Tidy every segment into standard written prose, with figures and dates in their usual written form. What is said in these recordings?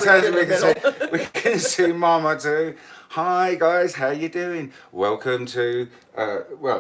We can see Mama too. Hi guys, how you doing? Welcome to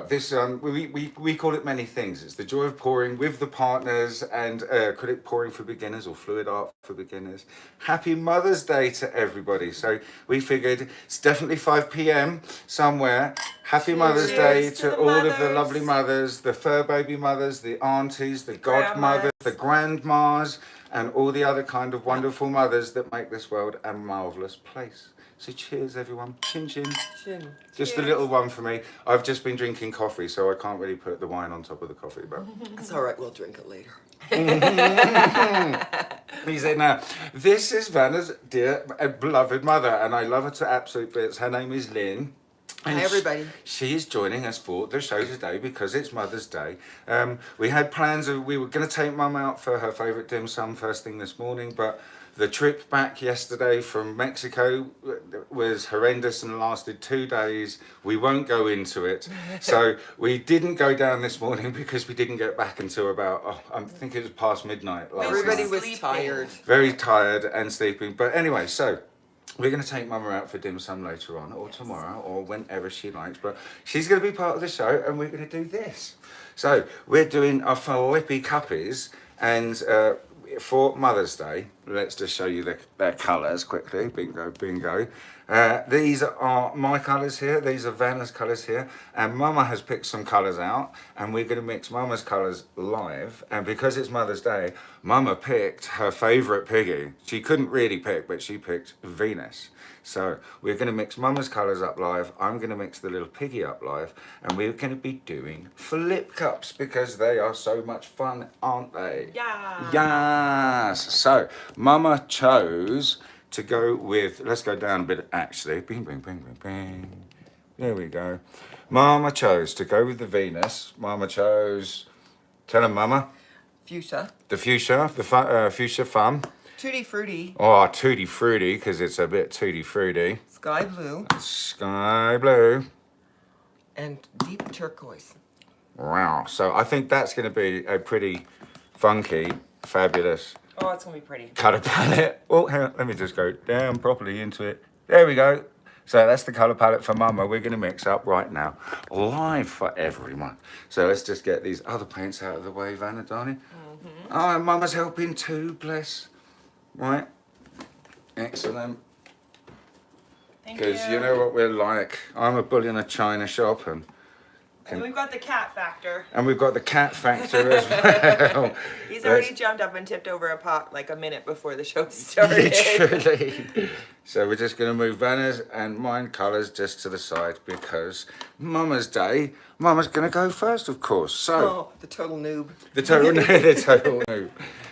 this we call it many things. It's the joy of pouring with the partners and acrylic pouring for beginners or fluid art for beginners. Happy Mother's Day to everybody. So we figured it's definitely 5 p.m. somewhere. Happy Mother's Day to all of the lovely mothers, the fur baby mothers, the aunties, the godmothers, the grandmas, and all the other kind of wonderful mothers that make this world a marvellous place. So cheers everyone. Chin chin. Chin. Just a little one for me. I've just been drinking coffee, so I can't really put the wine on top of the coffee, but That's all right, we'll drink it later. He said, now, this is Vanna's dear beloved mother, and I love her to absolute bits. Her name is Lynn. And Hi everybody. She is joining us for the show today because it's Mother's Day. We had plans of, we were going to take Mum out for her favourite dim sum first thing this morning, but the trip back yesterday from Mexico was horrendous and lasted 2 days. We won't go into it. So we didn't go down this morning because we didn't get back until about, I think it was past midnight last Everybody night. was tired. Very tired and sleeping. But anyway, so we're going to take Mama out for dim sum later on, or tomorrow, or whenever she likes. But she's going to be part of the show, and we're going to do this. So we're doing our flippy cuppies, and for Mother's Day, let's just show you their colours quickly. Bingo, bingo. These are my colours here. These are Vanna's colours here. And Mama has picked some colours out. And we're going to mix Mama's colours live. And because it's Mother's Day, Mama picked her favourite piggy. She couldn't really pick, but she picked Venus. So we're going to mix Mama's colours up live. I'm going to mix the little piggy up live. And we're going to be doing flip cups because they are so much fun, aren't they? Yeah. Yes. So Mama chose to go with, let's go down a bit actually. Bing, bing, bing, bing, bing. There we go. Mama chose to go with the Venus. Mama chose, tell her Mama. Fuchsia. The fuchsia, fuchsia fun. Tutti frutti. Oh, tutti frutti, because it's a bit tutti frutti. Sky blue. Sky blue. And deep turquoise. Wow. So I think that's going to be a pretty funky, fabulous Oh, it's gonna be pretty. colour palette. Oh, hang on. Let me just go down properly into it. There we go. So that's the colour palette for Mama. We're going to mix up right now, live for everyone. So let's just get these other paints out of the way, Vanna, darling. Oh, and Mama's helping too, bless. Right. Excellent. Thank you. Because you know what we're like. I'm a bull in a china shop, and we've got the cat factor. we've got the cat factor as well. He's already jumped up and tipped over a pot like a minute before the show started. Literally. So we're just going to move Vanna's and mine colours just to the side because Mama's Day. Mama's going to go first, of course. So Oh, the total noob. the total noob.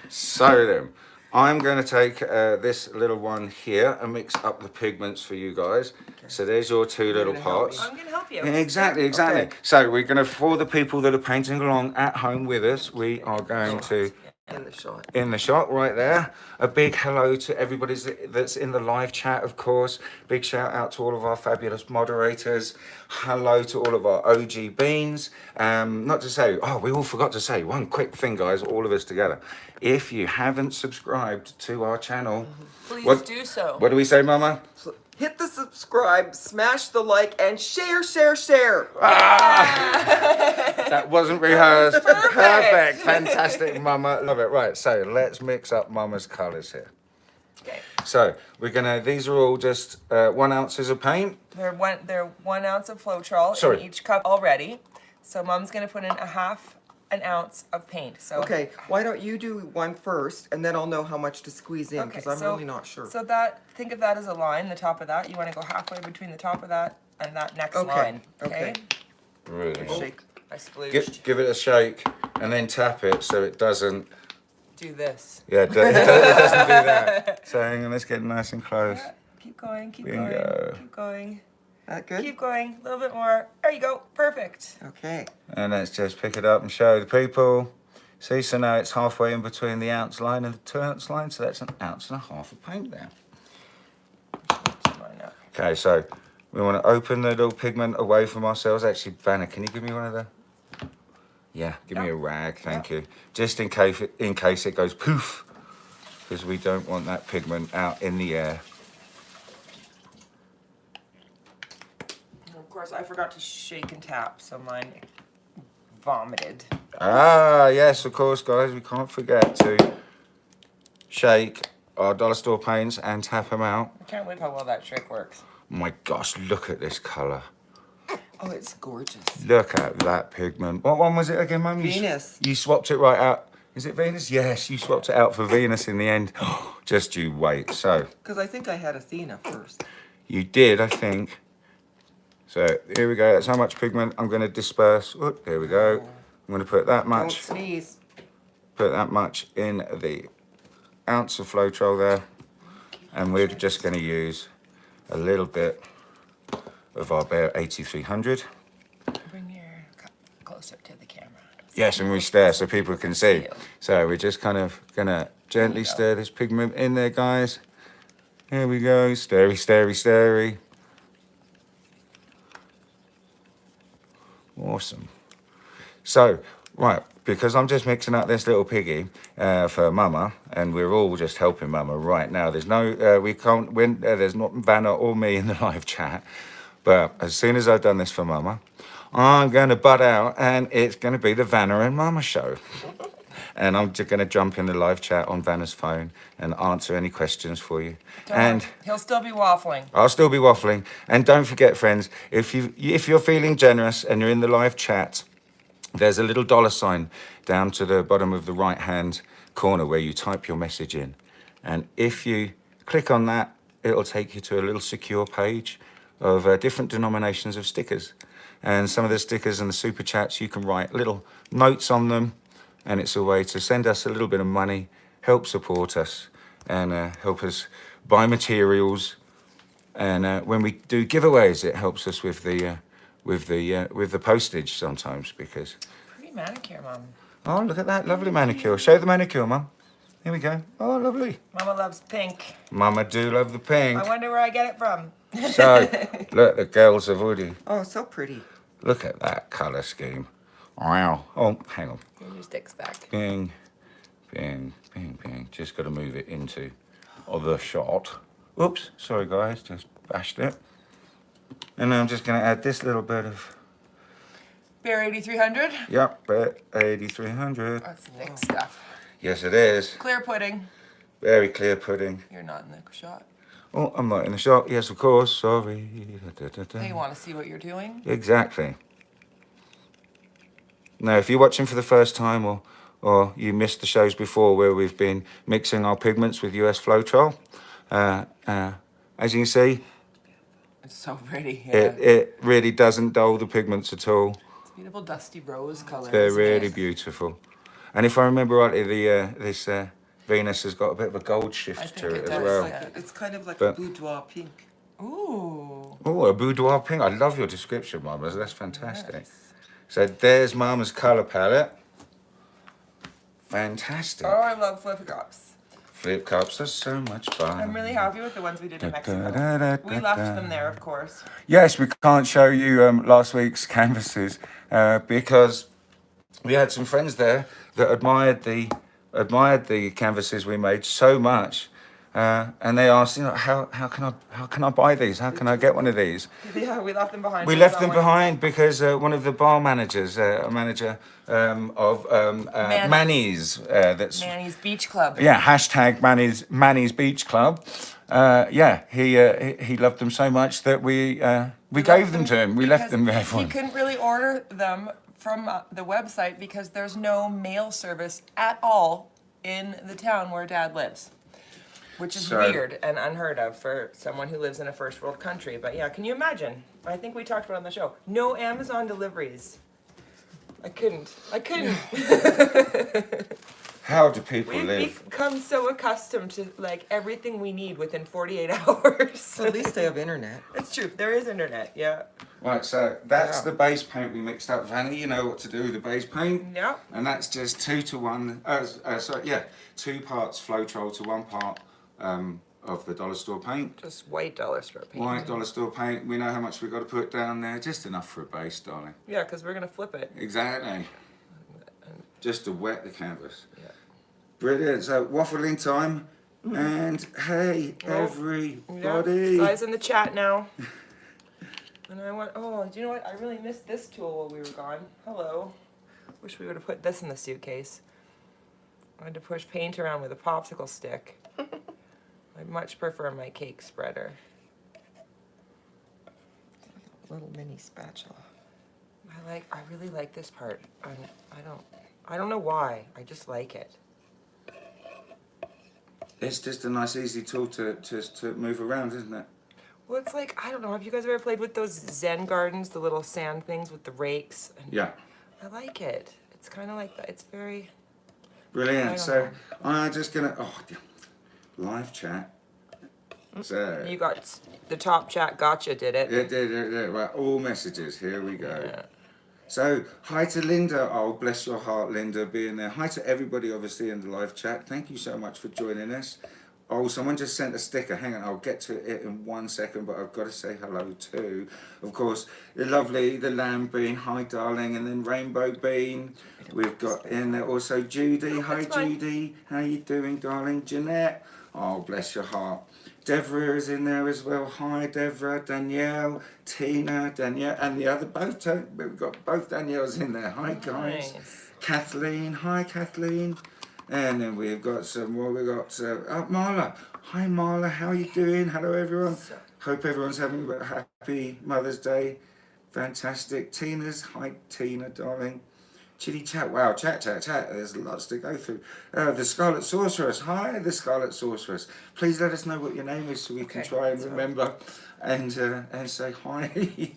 So then, I'm going to take this little one here and mix up the pigments for you guys. So there's your two little gonna help me. pots. I'm gonna help you. Yeah, exactly. Okay. So we're going to, for the people that are painting along at home with us, we are going to, In the shot. in the shot right there, a big hello to everybody that's in the live chat, of course. Big shout out to all of our fabulous moderators. Hello to all of our OG beans. Not to say, oh, we all forgot to say one quick thing, guys, all of us together. If you haven't subscribed to our channel, Please do so. what do we say, Mama? Hit the subscribe, smash the like, and share, share, share. That wasn't rehearsed. Perfect. Fantastic, Mama. Love it. Right, so let's mix up Mama's colours here. Okay. So we're gonna, these are all just 1 ounces of paint. They're 1 ounce of Floetrol Sorry. in each cup already. So Mom's gonna put in a half an ounce of paint. So Okay, why don't you do one first, and then I'll know how much to squeeze in, because I'm really not sure. So think of that as a line, the top of that. You want to go halfway between the top of that and that next Okay, line. okay. Really. Shake. I splooged. Give it a shake and then tap it so it doesn't. Do this. Yeah, it doesn't do that. So hang on, let's get nice and close. Yeah, keep going, keep Bingo. going, keep going. That good? Keep going, a little bit more. There you go, perfect. Okay. And let's just pick it up and show the people. See, so now it's halfway in between the ounce line and the 2 ounce line, so that's 1.5 ounces of paint there. Okay, so we want to open the little pigment away from ourselves. Actually, Vanna, can you give me one of the? Yeah, give me a rag, thank you. Just in case it goes poof. because we don't want that pigment out in the air. Of course, I forgot to shake and tap, so mine vomited. Ah, yes, of course, guys. We can't forget to shake our dollar store paints and tap them out. I can't believe how well that trick works. My gosh, look at this colour. Oh, it's gorgeous. Look at that pigment. What one was it again, Mum? Venus. You swapped it right out. Is it Venus? Yes, you swapped it out for Venus in the end. Just you wait. So, Because I think I had Athena first. you did, I think. So, here we go. That's how much pigment I'm going to disperse. Oh, there we go. I'm going to put that Don't much. sneeze. Put that much in the ounce of Floetrol there. And we're just going to use a little bit of our Bare 8300. Bring your cup closer to the camera. Yes, and we stir so people can see. So we're just kind of gonna gently stir this pigment in there, guys. Here we go, stirry, stirry, stirry. Awesome. So, right, because I'm just mixing up this little piggy for Mama, and we're all just helping Mama right now. There's no, we can't win. There's not Vanna or me in the live chat. But as soon as I've done this for Mama, I'm going to butt out, and it's going to be the Vanna and Mama show. And I'm just going to jump in the live chat on Vanna's phone and answer any questions for you. And he'll still be waffling. I'll still be waffling. And don't forget, friends, if you're feeling generous and you're in the live chat, there's a little $ down to the bottom of the right-hand corner where you type your message in. And if you click on that, it'll take you to a little secure page of different denominations of stickers. And some of the stickers and the super chats, you can write little notes on them, and it's a way to send us a little bit of money, help support us, and help us buy materials. And when we do giveaways, it helps us with the postage sometimes, because. Pretty manicure, Mom. Oh, look at that lovely manicure. Show the manicure, Mum. Here we go. Oh, lovely. Mama loves pink. Mama do love the pink. I wonder where I get it from. So, look, the girls have already. Oh, so pretty. Look at that colour scheme. Wow. Oh, hang on. Move your sticks back. Bing, bing, bing, bing. Just got to move it into the shot. Oops, sorry guys, just bashed it. And now I'm just going to add this little bit of. Bare 8300. Yep, but 8300. That's thick stuff. Yes, it is. Clear pudding. Very clear pudding. You're not in the shot. Oh, I'm not in the shot. Yes, of course. Sorry. They want to see what you're doing. Exactly. Now, if you're watching for the first time, or you missed the shows before where we've been mixing our pigments with US Floetrol, as you can see, It's so pretty. Yeah. it really doesn't dull the pigments at all. It's beautiful dusty rose color. They're isn't really it? beautiful. And if I remember rightly, this Venus has got a bit of a gold shift think to it it as does, well. yeah. It's kind of like But- a boudoir pink. Ooh. Oh, a boudoir pink. I love your description, Mama. That's fantastic. Yes. So there's Mama's colour palette. Fantastic. Oh, I love flip cups. Flip cups are so much fun. I'm really happy with the ones we did in Mexico. We left them there, of course. Yes, we can't show you last week's canvases because we had some friends there that admired the canvases we made so much, and they asked, how can I buy these? How can I get one of these? Yeah, we left them behind. We for left them someone. behind because one of the bar managers, a manager of Manny's, that's Manny's Beach Club. yeah, hashtag Manny's Beach Club. Yeah, he loved them so much that we gave them to him. We left them there for He him. couldn't really order them from the website because there's no mail service at all in the town where Dad lives. Which is So- weird and unheard of for someone who lives in a first world country. But yeah, can you imagine? I think we talked about it on the show. No Amazon deliveries. I couldn't. How do people We've live? become so accustomed to like everything we need within 48 hours. So at least they have internet. It's true. There is internet. Yeah. Right, so that's Yeah. the base paint we mixed up, Vanna. You know what to do with the base paint. Yeah. And that's just 2 to 1. 2 parts Floetrol to 1 part of the dollar store paint. Just white dollar store paint. White dollar store paint. We know how much we've got to put down there. Just enough for a base, darling. Yeah, because we're gonna flip it. Exactly. Just to wet the canvas. Yeah. Brilliant. So waffling time. And hey, everybody. Yeah, size in the chat now. And I went, oh, do you know what? I really missed this tool while we were gone. Hello. Wish we would have put this in the suitcase. I had to push paint around with a popsicle stick. I much prefer my cake spreader. Little mini spatula. I really like this part. I don't know why. I just like it. It's just a nice, easy tool to move around, isn't it? Well, it's like, I don't know, have you guys ever played with those Zen gardens, the little sand things with the rakes? And Yeah. I like it. It's kind of like that. It's very... Brilliant. So I'm just gonna live chat. So You got the top chat gotcha, did it? yeah. Right, all messages. Here we go. Yeah. So hi to Linda. Oh, bless your heart, Linda, being there. Hi to everybody, obviously, in the live chat. Thank you so much for joining us. Oh, someone just sent a sticker. Hang on, I'll get to it in 1 second, but I've got to say hello too. Of course, the lovely, the lamb bean. Hi, darling. And then Rainbow Bean. We've got in there also Judy. Hi, Judy. How you doing, darling? Jeanette. Oh, bless your heart. Deborah is in there as well. Hi, Deborah. Danielle, Tina, Danielle, and the other both. We've got both Danielles in there. Hi, guys. Nice. Kathleen. Hi, Kathleen. And then we've got some more. We've got Marla. Hi, Marla. How are you doing? Hello, everyone. Hope everyone's having a happy Mother's Day. Fantastic. Tina's. Hi, Tina, darling. Chitty chat. Wow, chat. There's lots to go through. The Scarlet Sorceress. Hi, the Scarlet Sorceress. Please let us know what your name is so we can try and remember and say hi.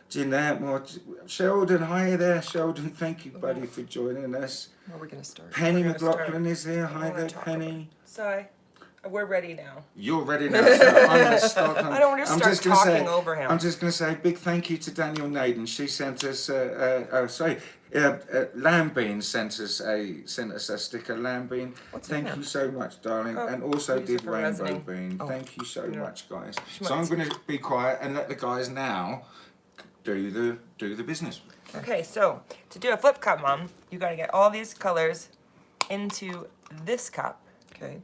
Jeanette, more Sheldon, hi there, Sheldon. Thank you, buddy, for joining us. Where are we going to start? Penny McLaughlin is here. Hi there, Penny. So we're ready now. You're ready now, so I'm going to start. I don't want to start talking over him. I'm just going to say a big thank you to Daniel Naden. She sent us, Lamb Bean sent us a sticker. Lamb Bean. Thank you so much, darling. And also did Rainbow Bean. Thank you so much, guys. So I'm going to be quiet and let the guys now do the business. Okay, so to do a flip cup, Mom, you got to get all these colors into this cup. Okay.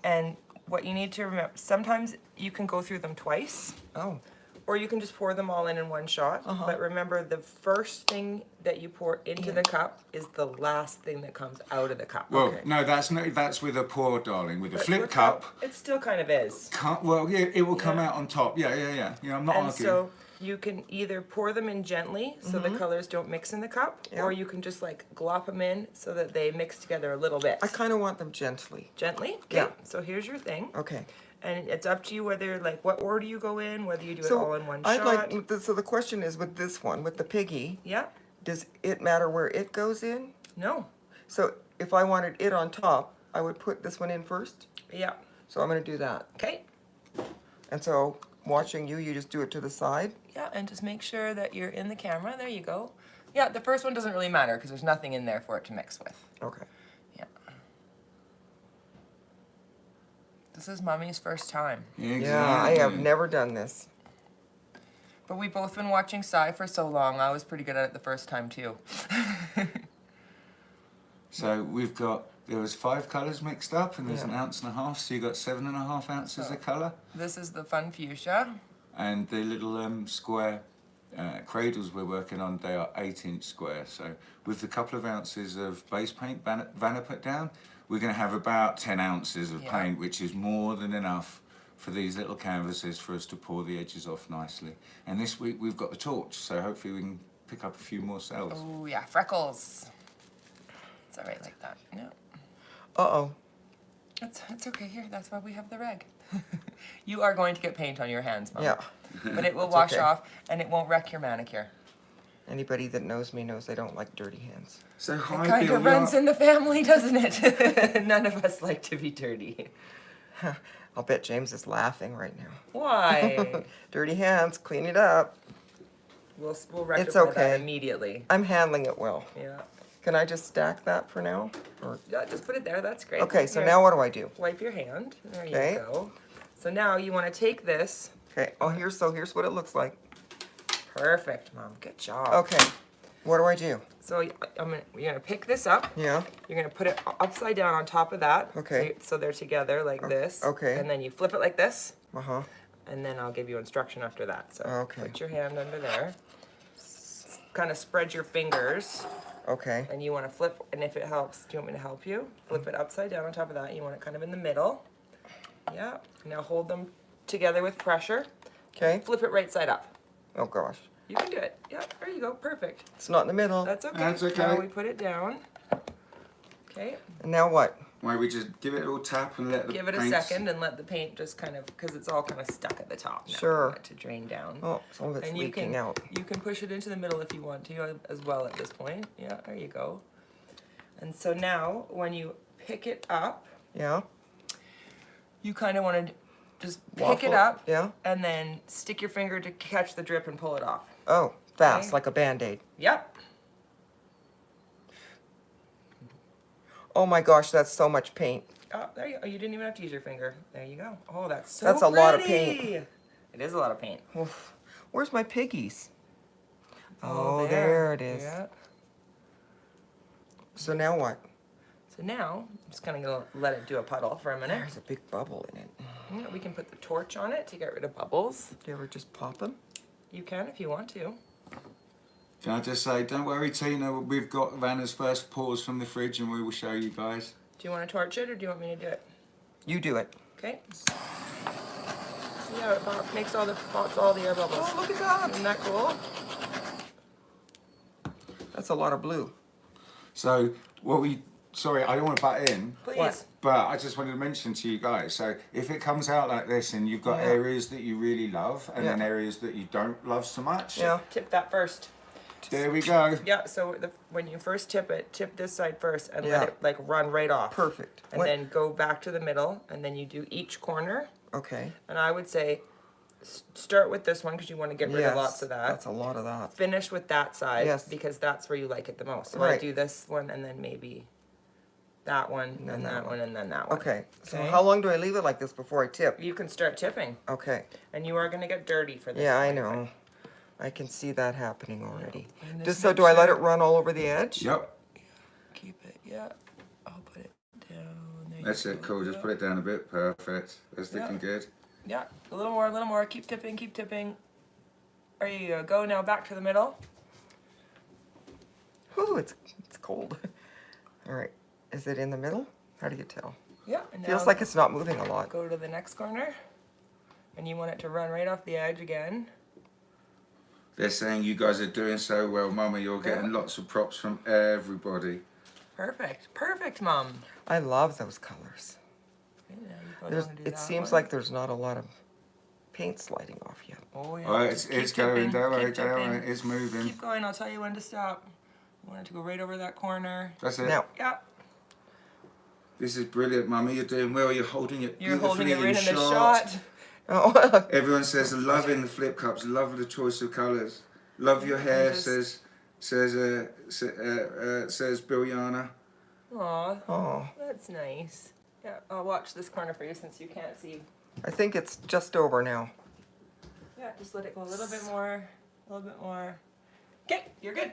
And what you need to remember, sometimes you can go through them twice. Oh. Or you can just pour them all in one shot. But remember, the first thing that you pour into the cup is the last thing that comes out of the cup. Well, no, that's with a pour, darling. With a flip cup. It still kind of is. Well, yeah, it will come out on top. Yeah, I'm not arguing. So you can either pour them in gently so the colors don't mix in the cup, or you can just like glop them in so that they mix together a little bit. I kind of want them gently. Gently? Okay. Yeah. So here's your thing. Okay. And it's up to you whether, like, what order you go in, whether you do it all in one shot. So the question is with this one, with the piggy, Yeah? does it matter where it goes in? No. So if I wanted it on top, I would put this one in first? Yeah. So I'm going to do that. Okay. And so watching you just do it to the side? Yeah, and just make sure that you're in the camera. There you go. Yeah, the first one doesn't really matter because there's nothing in there for it to mix with. Okay. Yeah. This is Mommy's first time. Exactly. Yeah, I have never done this. But we've both been watching Psy for so long, I was pretty good at it the first time too. So there was 5 colours mixed up and there's an ounce and a half, so you got 7.5 ounces of colour. This is the fun fuchsia. And the little square cradles we're working on, they are 8-inch square. So with the couple of ounces of base paint Vanna put down, we're going to have about 10 ounces of paint, which is more than enough for these little canvases for us to pour the edges off nicely. And this week we've got the torch, so hopefully we can pick up a few more cells. Oh yeah, freckles. It's all right like that. No. Uh-oh. It's okay here. That's why we have the rag. You are going to get paint on your hands, Mom. Yeah. But it will wash off and it won't wreck your manicure. Anybody that knows me knows I don't like dirty hands. So hi, It kind Bill. of runs in the family, doesn't it? None of us like to be dirty. I'll bet James is laughing right now. Why? Dirty hands, clean it up. We'll rectify that okay. immediately. I'm handling it well. Yeah. Can I just stack that for now? Or... Yeah, just put it there. That's great. Okay, so Here, now what do I do? wipe your hand. There Okay. you go. So now you want to take this. Okay, here's what it looks like. Perfect, Mom. Good job. Okay, What do I do? So you're gonna pick this up. Yeah. You're gonna put it upside down on top of that. Okay. So they're together like this. Okay. And then you flip it like this. Uh-huh. And then I'll give you instruction after that. So Okay. put your hand under there. Kind of spread your fingers. Okay. And you want to flip, and if it helps, do you want me to help you? Flip it upside down on top of that. You want it kind of in the middle. Yeah. Now hold them together with pressure. Okay. Flip it right side up. Oh gosh. You can do it. Yeah, there you go. Perfect. It's not in the middle. That's okay. That's okay. Now we put it down. Okay. And now what? Why we just give it a little tap and let the Give it a paints- second and let the paint just kind of, because it's all kind of stuck at the top now. Sure. You want it to drain down. Oh, some of it's And you leaking can, out. you can push it into the middle if you want to as well at this point. Yeah, there you go. And so now when you pick it up, Yeah. you kind of want to just pick Waffle it up Yeah. and then stick your finger to catch the drip and pull it off. Oh, fast, Okay. like a Band-Aid. Yep. Oh my gosh, that's so much paint. Oh, there you go. You didn't even have to use your finger. There you go. Oh, that's so That's a lot of pretty. paint. It is a lot of paint. Oof. Where's my piggies? Oh, there it is. Yeah. So now what? So now, I'm just kind of going to let it do a puddle for a minute. There's a big bubble in it. Yeah, we can put the torch on it to get rid of bubbles. Do you ever just pop them? You can if you want to. Can I just say, don't worry, Tina, we've got Vanna's first pours from the fridge and we will show you guys. Do you want to torch it or do you want me to do it? You do it. Okay. Yeah, it makes all the pops all the air bubbles. Oh, look at that. Isn't that cool? That's a lot of blue. So, sorry, I don't want to butt in, Please. What? but I just wanted to mention to you guys, so if it comes out like this and you've got Yeah. areas that you really love and then Yeah. areas that you don't love so much, Yeah. Tip that first. there we go. Yeah, so when you first tip it, tip this side first and Yeah. let it like run right off. Perfect. And then go back to the middle and then you do each corner. Okay. And I would say start with this one because you want to get rid of lots of that. That's a lot of that. Finish with that side Yes. because that's where you like it the most. So I Right. do this one and then maybe that one and that one and then that one. Okay. So Okay. how long do I leave it like this before I tip? You can start tipping Okay. and you are going to get dirty for this. Yeah, I one. know. I can see that happening already. And Just just so make do I let it sure- run all over the edge? Yep, Keep it, yeah. I'll put it down. There you that's it, go. cool. Just Yeah. put it down a bit. Perfect. That's Yeah. looking good. Yeah, a little more, a little more. Keep tipping, keep tipping. There you go. Go now back to the middle. Whew, it's cold. All right. Is it in the middle? How do you tell? Yeah. And Feels now like it's not moving a lot. go to the next corner. And you want it to run right off the edge again. They're saying you guys are doing so well, Mama. You're getting lots of props from everybody. Perfect. Perfect, Mom. I love those colors. Okay, now you go down and do It that seems one. like there's not a lot of paint sliding off yet. Oh, yeah. Oh, just it's keep going. tipping, Don't worry, keep don't worry. tipping. It's moving. Keep going. I'll tell you when to stop. You want it to go right over that corner. That's it. Now, Yeah. This is brilliant, Mummy. You're doing well. You're holding it You're holding it beautifully right in the shot. oh, Everyone says loving the flip cups. Love the choice of colours. Love your hair. Just- Says Biljana. Aw, oh, that's nice. Yeah, I'll watch this corner for you since you can't see. I think it's just over now. Yeah, just let it go a little bit more, a little bit more. Okay, you're good.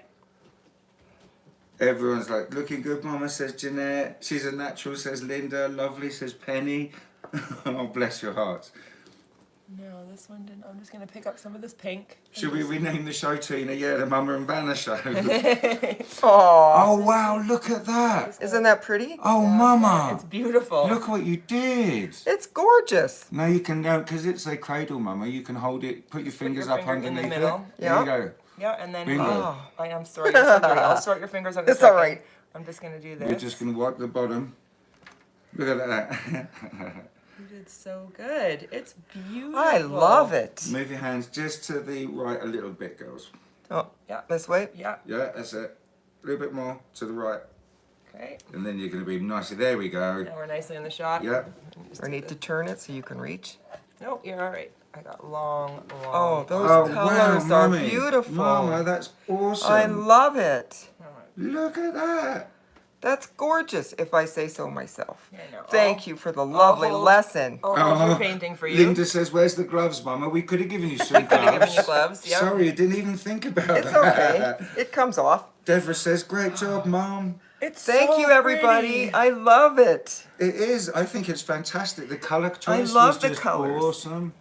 Everyone's like looking good, Mama. Says Jeanette. She's a natural. Says Linda. Lovely. Says Penny. Oh, bless your hearts. No, this one didn't. I'm just gonna pick up some of this pink. Should we rename the show, Tina? Yeah, the Mama and Vanna show. Oh, Oh wow! Look at that. isn't that pretty? Oh, Mama. It's beautiful. Look what you did. It's gorgeous. No, you can, because it's a cradle, Mama. You can hold it, put your fingers your up finger in the underneath it. middle. There Yeah. you go. Yeah, and then Bingo. Oh. I am sorry. You're so dirty. I'll sort your fingers out in a It's all second. right. I'm just gonna do this. We're just going to wipe the bottom. Look at that. You did so good. It's beautiful. I love it. Move your hands just to the right a little bit, girls. Oh, Yeah. this way? Yeah. Yeah, that's it. A little bit more to the right. Okay. And then you're going to be nicer. There we go. Now we're nicely in the shot. Yep. I need to turn it so you can reach. No, you're all right. I got long. Oh, those Oh, colors wow, are Mummy. beautiful. Mama, that's awesome. I love it. Look at that. That's gorgeous, if I say so myself. I know. Thank you for the lovely hold- lesson. I'll hold your painting for you. Linda says, "Where's the gloves, Mama? We could have given you some gloves." Could have given you gloves, yeah. Sorry, I didn't even think about It's that. okay. It comes off. Deborah says, "Great job, Mom." It's Thank so you, everybody. pretty. I love it. It is. I think it's fantastic. The colour choice love was the just colours. awesome.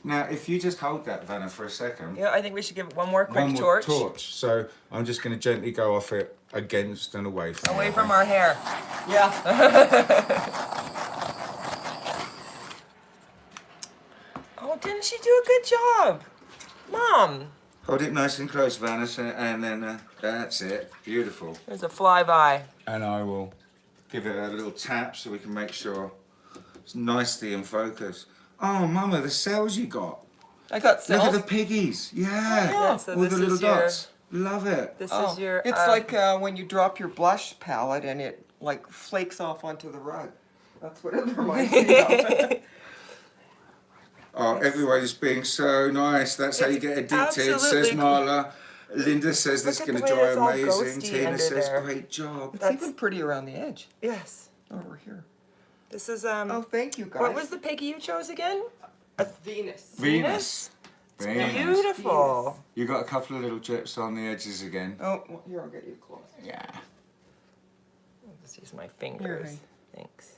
Now, if you just hold that, Vanna, for a second. Yeah, I think we should give it one more quick One more torch. So I'm just going to gently go off it against and away from Away it. from our hair. Yeah. Oh, didn't she do a good job? Mom, Hold it nice and close, Vanna, and then that's it. Beautiful. there's a flyby. And I will give it a little tap so we can make sure it's nicely in focus. Oh, Mama, the cells you got. I got Look cells. at the piggies. Yeah. Yeah, so All this the little is your- dots. Love it. This Oh, is your. it's like when you drop your blush palette and it like flakes off onto the rug. That's what it reminds me of. Oh, everybody's being so nice. That's how you get addicted, says absolutely Marla. Linda says Look this is at going the to way dry it's all amazing. ghosty Tina under says, there. great job. It's That's- even pretty around the edge. Yes. Over here. This is Oh, thank you guys. What was the piggy you chose again? Venus? Venus. Venus. Beautiful. You got a couple of little drips on the edges again. Oh, well, here, I'll get you close. Yeah. I'll just use my fingers. honey. Thanks.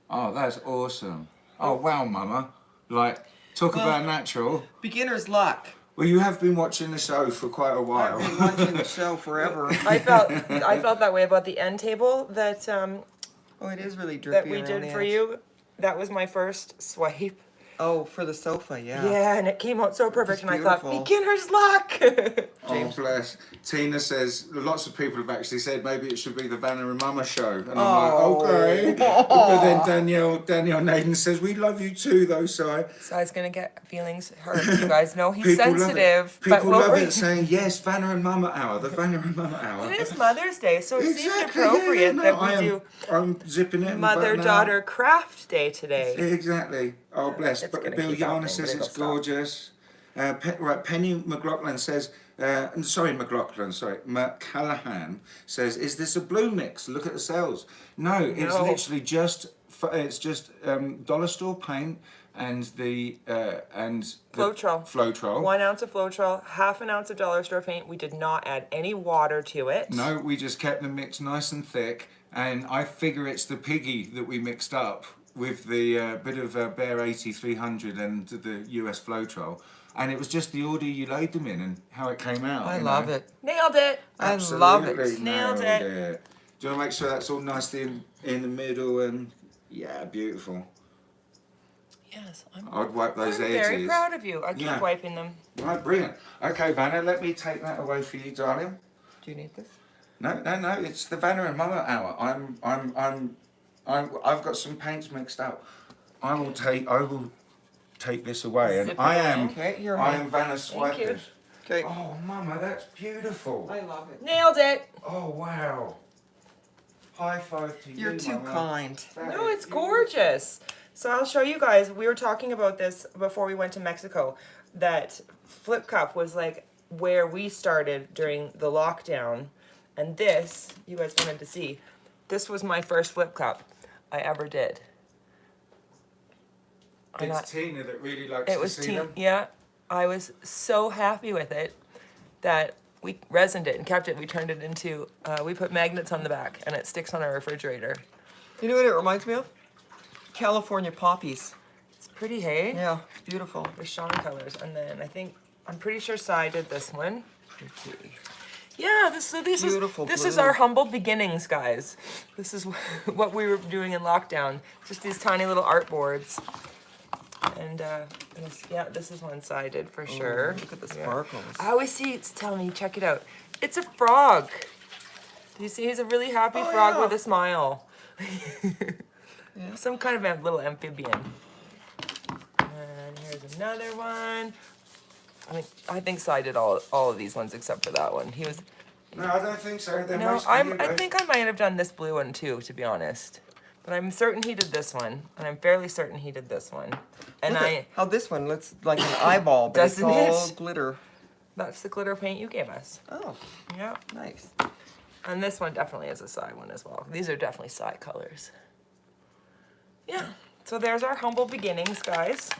Oh, that's awesome. Oh, wow, Mama. Like, talk about natural. Beginner's luck. Well, you have been watching the show for quite a I've while. been watching the show forever. I felt that way about the end table that Oh, it is really drippy that we around did the for edge. you. That was my first swipe. Oh, for the sofa, yeah. Yeah, and it came out so perfect, It's and I thought, beautiful. beginner's luck. Oh, bless. Tina says, lots of people have actually said maybe it should be the Vanna and Mama show. And I'm Oh. like, okay. But then Danielle Naden says, we love you too, though, Si. Si's gonna get feelings hurt. You guys know he's People love it. sensitive. People we'll love bring- it saying, yes, Vanna and Mama hour, the Vanna and Mama hour. It is Mother's Day, so it seems Exactly, appropriate yeah, that no, we do I'm zipping it. and buttoning Mother-daughter craft day today. up. Exactly. Oh, bless. It's But gonna Bill keep Yana happening, says but it's it'll stop. gorgeous. Right, Penny McLaughlin says, McCallahan says, is this a blue mix? Look at the cells. No, it's No. literally just dollar store paint and the Floetrol. Floetrol. 1 ounce of Floetrol, half an ounce of dollar store paint. We did not add any water to it. No, we just kept the mix nice and thick, and I figure it's the piggy that we mixed up with the bit of Bear 8300 and the US Floetrol, and it was just the order you laid them in and how it came out. I you love know. it. Nailed it. I love Absolutely it. Nailed nailed it. Do you want to make sure that's all nicely in the middle and yeah, beautiful? Yes, I'd wipe those I'm edges. very proud of you. I keep Yeah. wiping them. Right, brilliant. Okay, Vanna, let me take that away for you, darling. Do you need this? No, it's the Vanna and Mama hour. I've got some paints mixed up. I will take this away, and Zip it I away. am Okay, here, I honey. am Vanna Swipers. Okay. Oh, Mama, that's beautiful. I love it. Nailed it. Oh, wow. High five to you, You're too Mama. kind. That No, is it's beautiful. gorgeous. So I'll show you guys. We were talking about this before we went to Mexico. That flipcup was like where we started during the lockdown, and this you guys wanted to see. This was my first flipcup I ever did. I'm It's not- Tina that really likes It to was see them. yeah. I was so happy with it that we resined it and kept it. We turned it into, we put magnets on the back and it sticks on our refrigerator. You know what it reminds me of? California poppies. It's pretty, hey? Yeah, it's beautiful. The Sean colors. And then I'm pretty sure Si did this one. Yeah, this Beautiful is blue. our humble beginnings, guys. This is what we were doing in lockdown. Just these tiny little art boards. And this is one Si did for sure. Look at the Yeah. sparkles. I always see it's telling me, check it out. It's a frog. Do you see? He's a really happy Oh, frog yeah. with a smile. Yeah. Some kind of a little amphibian. And here's another one. I think Si did all of these ones except for that one. He was No, I don't think so. They're no. mostly I you, think I might have done this blue one too, to be honest. But I'm certain he did this one, and I'm fairly certain he did this one. And Look at how this one looks like an eyeball, but Doesn't it's all it? glitter. that's the glitter paint you gave us. Oh, Yeah. nice. And this one definitely is a Psy one as well. These are definitely Psy colors. Yeah, so there's our humble beginnings, guys.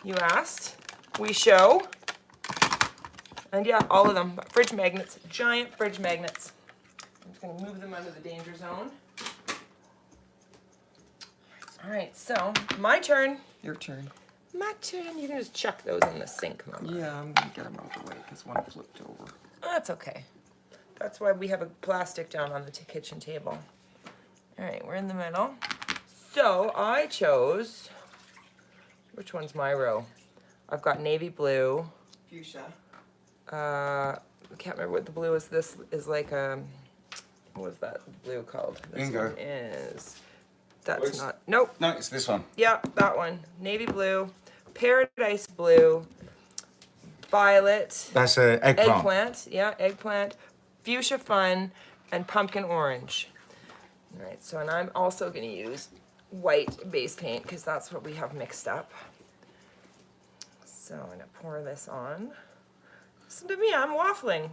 You asked, we show. And yeah, all of them, fridge magnets, giant fridge magnets. I'm just gonna move them out of the danger zone. All right, so my turn. Your turn. My turn. You can just chuck those in the sink, Mama. Yeah, I'm gonna get them out of the way because one flipped over. That's okay. That's why we have a plastic down on the kitchen table. All right, we're in the middle. So I chose, which one's my row? I've got navy blue. Fuchsia. I can't remember what the blue is. This is like what was that blue called? This Bingo. one is, that's Where's- not, nope. No, it's this one. Yeah, that one. Navy blue, paradise blue, violet, That's an eggplant. eggplant, yeah, eggplant, fuchsia fun, and pumpkin orange. All right, so and I'm also gonna use white base paint because that's what we have mixed up. So I'm gonna pour this on. Listen to me, I'm waffling.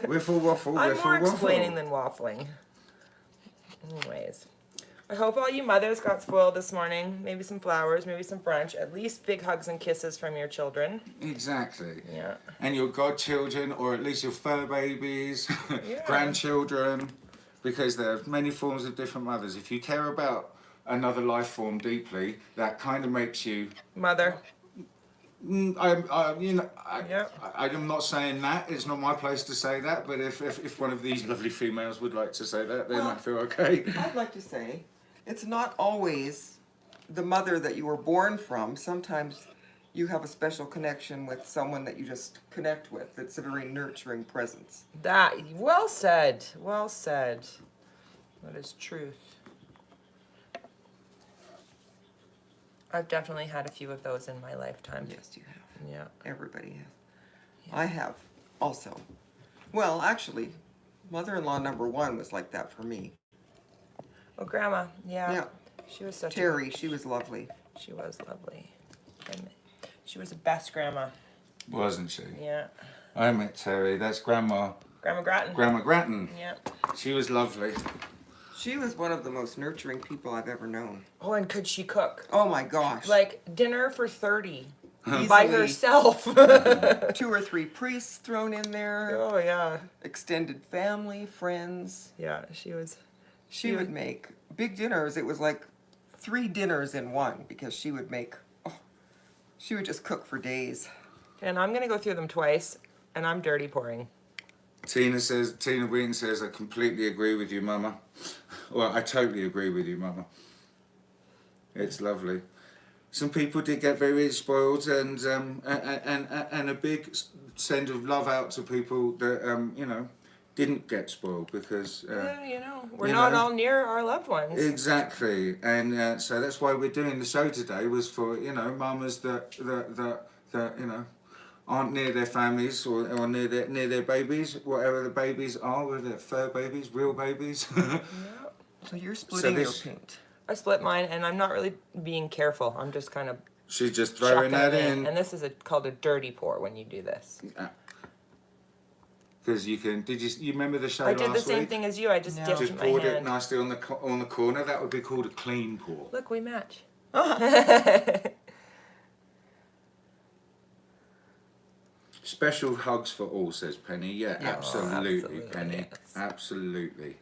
We're full waffle. I'm We're full more waffle. explaining than waffling. Anyways, I hope all you mothers got spoiled this morning. Maybe some flowers, maybe some brunch. At least big hugs and kisses from your children. Exactly. Yeah. And your godchildren, or at least your fur babies, Yeah. grandchildren, because there are many forms of different mothers. If you care about another life form deeply, that kind of makes you. Mother. I'm not saying that. It's not my place to say that. But if one of these lovely females would like to say that, then I feel okay. I'd like to say, it's not always the mother that you were born from. Sometimes you have a special connection with someone that you just connect with. It's a very nurturing presence. That, well said. Well said. That is truth. I've definitely had a few of those in my lifetime. Yes, you have. Yeah. Everybody has. I have also. Well, actually, mother-in-law number one was like that for me. Oh, Grandma. Yeah. Yeah. She was such Terry, she was lovely. She was lovely. She was the best grandma. Wasn't she? Yeah. I met Terry. That's Grandma Grandma Grattan. Grattan. Yeah. She was lovely. She was one of the most nurturing people I've ever known. Oh, and could she cook? Oh my gosh. Like dinner for 30 Easily. by herself. 2 or 3 priests thrown in there. Oh, yeah. Extended family, friends. Yeah, she was. She would make big dinners. It was like 3 dinners in one because she would make, she would just cook for days. And I'm going to go through them twice, and I'm dirty pouring. Tina Wheaton says, I completely agree with you, Mama. Well, I totally agree with you, Mama. It's lovely. Some people did get very spoiled, and a big send of love out to people that didn't get spoiled because Yeah, we're not all near our loved ones. Exactly, and so that's why we're doing the show today. Was for mamas that aren't near their families or near their babies, whatever the babies are, whether they're fur babies, real babies. Yeah. So you're splitting your this- paint. I split mine, and I'm not really being careful. I'm just kind of She's just chucking throwing that it in. And this is called a dirty pour when you do this. Because you can. You remember the show I last did the same week? thing as you. I just No. dipped Just my poured it hand. nicely on the corner. That would be called a clean pour. Look, we match. Special hugs for all, says Penny. Yeah, Yeah. absolutely, Absolutely, Penny. yes. Absolutely.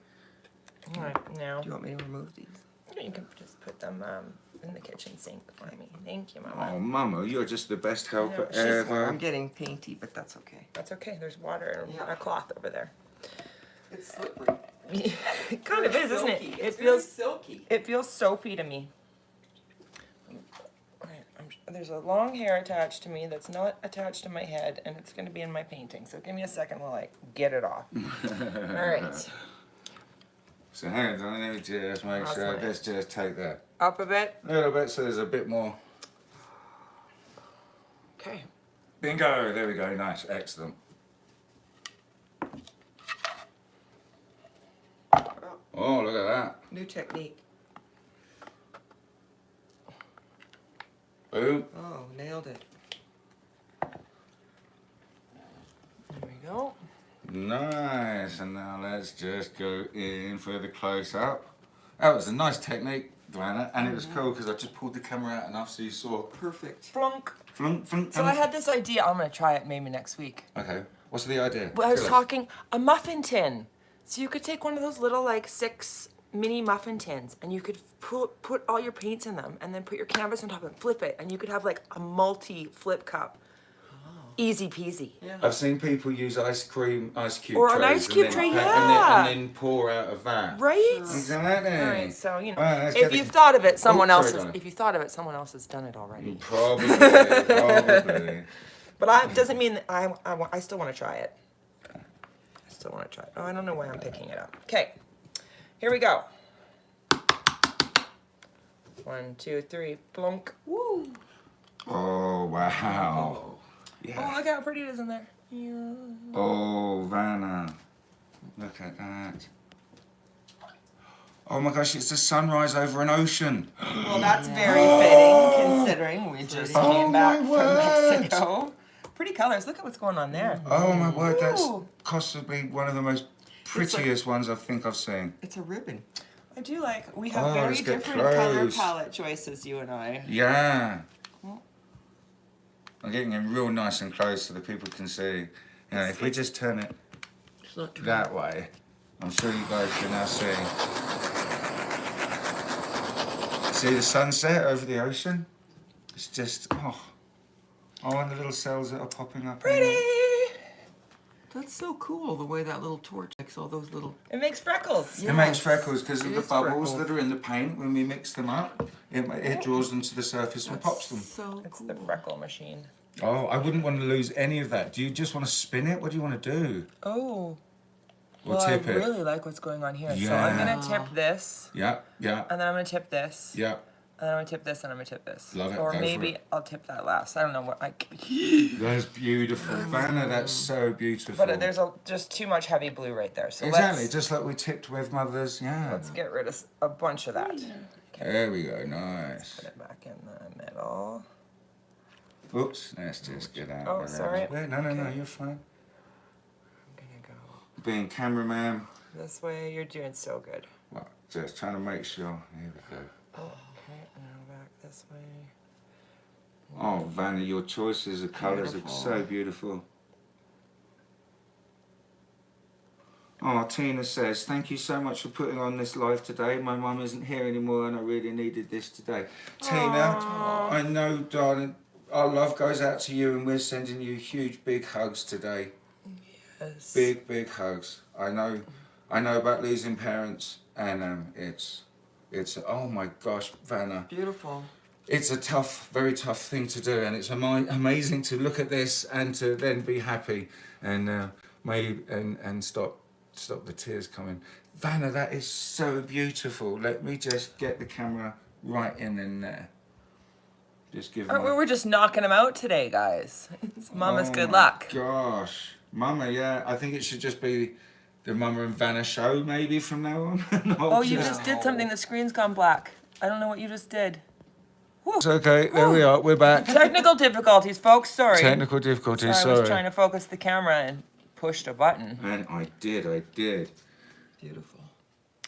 All right, now Do you want me to remove these? you can just put them in the kitchen sink for me. Thank you, Mama. Oh, Mama, you're just the best helper she's ever. I'm getting painty, but that's okay. That's okay. There's water and Yeah. a cloth over there. It's slippery. It kind of is, isn't it? Silky. It It's very feels silky. it feels soapy to me. Alright, there's a long hair attached to me that's not attached to my head, and it's going to be in my painting. So give me a second while I get it off. All right, So hang on, let me just make That's sure. nice. Let's just take that up a bit. a little bit so there's a bit more. Okay. Bingo! There we go. Nice, excellent. Oh, look at that! New technique. Boom! Oh, nailed it. There we go. Nice. And now let's just go in for the close-up. That was a nice technique, Vanna, and it was cool because I just pulled the camera out enough so you saw. Perfect. Flunk. Flunk, flunk, So I had this idea. I'm gonna try it maybe next week. Okay. What's the idea? Well, I was Tell us. talking a muffin tin. So you could take one of those little like 6 mini muffin tins, and you could put all your paints in them, and then put your canvas on top and flip it, and you could have like a multi-flip cup. Easy peasy. Yeah. I've seen people use ice cube Or an trays ice cube and tray, then, yeah. and then pour out of that. Right? Exactly. All right, so you know, All right, let's if get you've the- thought of it, someone sorry, else has. darling. If you thought of it, someone else has done it already. Probably, probably. But doesn't mean that I still want to try it. I still want to try it. Oh, I don't know why I'm picking it up. Okay, here we go. 1, 2, 3, plunk. Woo! Oh, wow. Oh, Yeah. look how pretty it is in there. Yeah. Oh, Vanna. Look at that. Oh my gosh, it's a sunrise over an ocean. Well, that's very fitting considering we just Oh, came back my from word. Mexico. Pretty colors. Look at what's going on there. Oh my word, that's Ooh. possibly one of the most prettiest ones I think I've seen. It's a ribbon. I do like. We have Oh, very let's get different color close. palette choices, you and I. Yeah. I'm getting in real nice and close so that people can see. You know, if we just turn it that way, I'm sure you guys can now see. See the sunset over the ocean? It's just, oh, and the little cells that are popping up. Pretty. That's so cool, the way that little torch makes all those little... It makes freckles. It makes Yes, freckles because of it the is bubbles freckled. that are in the paint. When we mix them up, it draws them to the surface and pops them. So It's cool. the freckle machine. Oh, I wouldn't want to lose any of that. Do you just want to spin it? What do you want to do? Oh. Or Well, tip I it? really like what's going on here. So I'm Yeah. gonna tip this, Yeah, yeah, and then I'm gonna tip this, yeah. and then I'm gonna tip this, and I'm gonna tip this. Love it, Or go for maybe it. I'll tip that last. I don't know what I. That's beautiful. Vanna, that's so beautiful. But there's just too much heavy blue right there. So Exactly, just like we tipped with mothers. Yeah. let's get rid of a bunch of that. There we go, nice. Put it back in the middle. Oops, let's just get out. Oh, of there. sorry. Wait, no, Okay. you're fine. I'm gonna go Being cameraman, this way. You're doing so good. well, just trying to make sure. Here we go. Okay, and then back this way. Oh, Vanna, your choices of colours are Beautiful. so beautiful. Oh, Tina says, thank you so much for putting on this live today. My mum isn't here anymore and I really needed this today. Tina, I know, darling, our love goes out to you and we're sending you huge, big hugs today. Yes. Big, big hugs. I know about losing parents and it's, oh my gosh, Vanna. Beautiful. It's a tough, very tough thing to do, and it's amazing to look at this and to then be happy and and stop the tears coming. Vanna, that is so beautiful. Let me just get the camera right in there. Just give my... We're just knocking them out today, guys. It's Mama's Oh good my luck. Gosh, Mama, yeah. I think it should just be the Mama and Vanna show, maybe from now on. Oh, you just did something. The screen's gone black. I don't know what you just did. It's okay. There we are. We're back. Technical difficulties, folks. Sorry. Technical difficulties. Sorry, I was trying to focus the camera and pushed a button. And I did. Beautiful.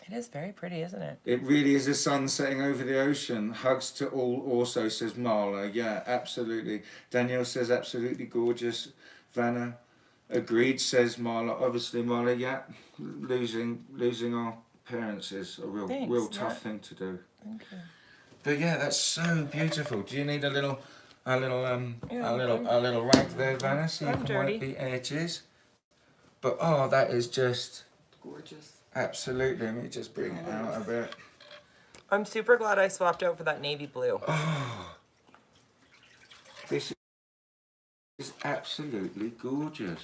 It is very pretty, isn't it? It really is the sun setting over the ocean. Hugs to all also, says Marla. Yeah, absolutely. Danielle says absolutely gorgeous. Vanna, agreed, says Marla. Obviously, Marla, yeah, losing our parents is a real Thanks, tough yeah. thing to do. Thank you. But yeah, that's so beautiful. Do you need a little rag there, Vanna, so you I'm can wipe dirty. the edges? But oh, that is just Gorgeous. absolutely. Let me just bring it out a bit. I'm super glad I swapped out for that navy blue. This is absolutely gorgeous.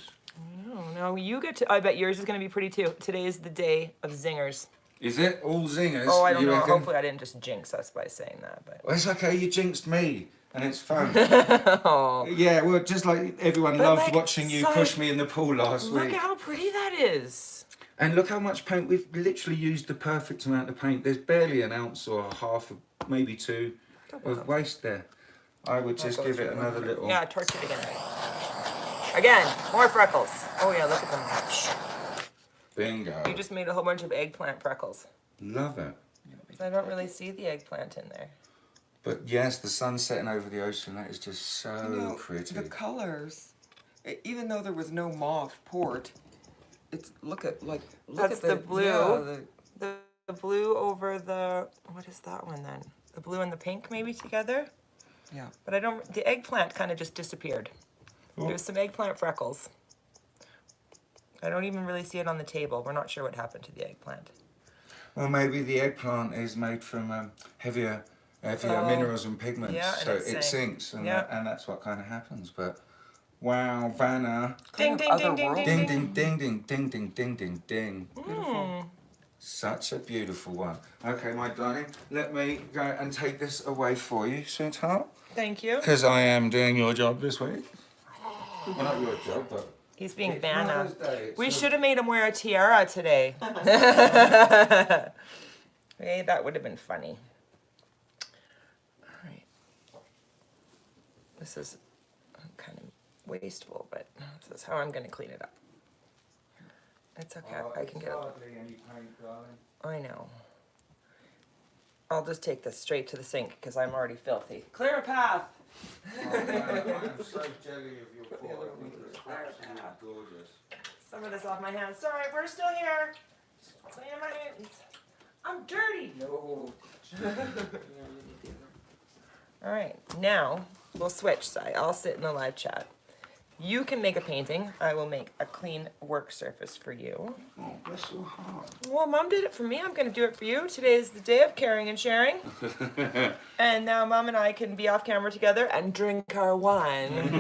Oh, now you get to. I bet yours is going to be pretty too. Today is the day of zingers. Is it all zingers? Oh, I don't you know. reckon? Hopefully, I didn't just jinx us by saying that. But Well, it's okay. You jinxed me, and it's fun. oh, Yeah, well, just like everyone But, loved like, watching you so- push me in the pool last look week. at how pretty that is. And look how much paint we've literally used. The perfect amount of paint. There's barely an ounce or half, of, maybe two, of waste there. I would just go give it through another little. Yeah, torch it again. Again, more freckles. Oh yeah, look at them. Bingo. You just made a whole bunch of eggplant freckles. Love it. I don't really see the eggplant in there. But yes, the sun setting over the ocean, that is just so pretty. The colors, even though there was no mauve port, it's look at That's the the blue. yeah, The blue over the, what is that one then? The blue and the pink maybe together? yeah. But I don't, the eggplant kind of just disappeared. There's some eggplant freckles. I don't even really see it on the table. We're not sure what happened to the eggplant. Well, maybe the eggplant is made from heavier minerals and pigments, yeah, and so it it sank. sinks, and, Yeah. and that's what kind of happens. But wow, Vanna. Ding, ding, ding, ding, ding, Ding, ding. ding, ding, ding, ding, ding, ding, ding. Mm. Such a beautiful one. Okay, my darling, let me go and take this away for you, sweetheart. Thank you. Because I am doing your job this week. Well, not your job, but... He's being It's Vanna. Mother's Day, We so- should have made him wear a tiara today. Hey, that would have been funny. All right. This is kind of wasteful, but this is how I'm going to clean it up. It's okay. I can get it. I know. I'll just take this straight to the sink because I'm already filthy. Clear a path. I'm so jelly of your poor. I think it's absolutely gorgeous. Some of this off my hands. Sorry, we're still here. Just cleaning my hands. I'm dirty. No. All right, now we'll switch side. I'll sit in the live chat. You can make a painting. I will make a clean work surface for you. Oh, bless your heart. Well, Mom did it for me. I'm going to do it for you. Today is the day of caring and sharing. And now Mom and I can be off camera together and drink our wine.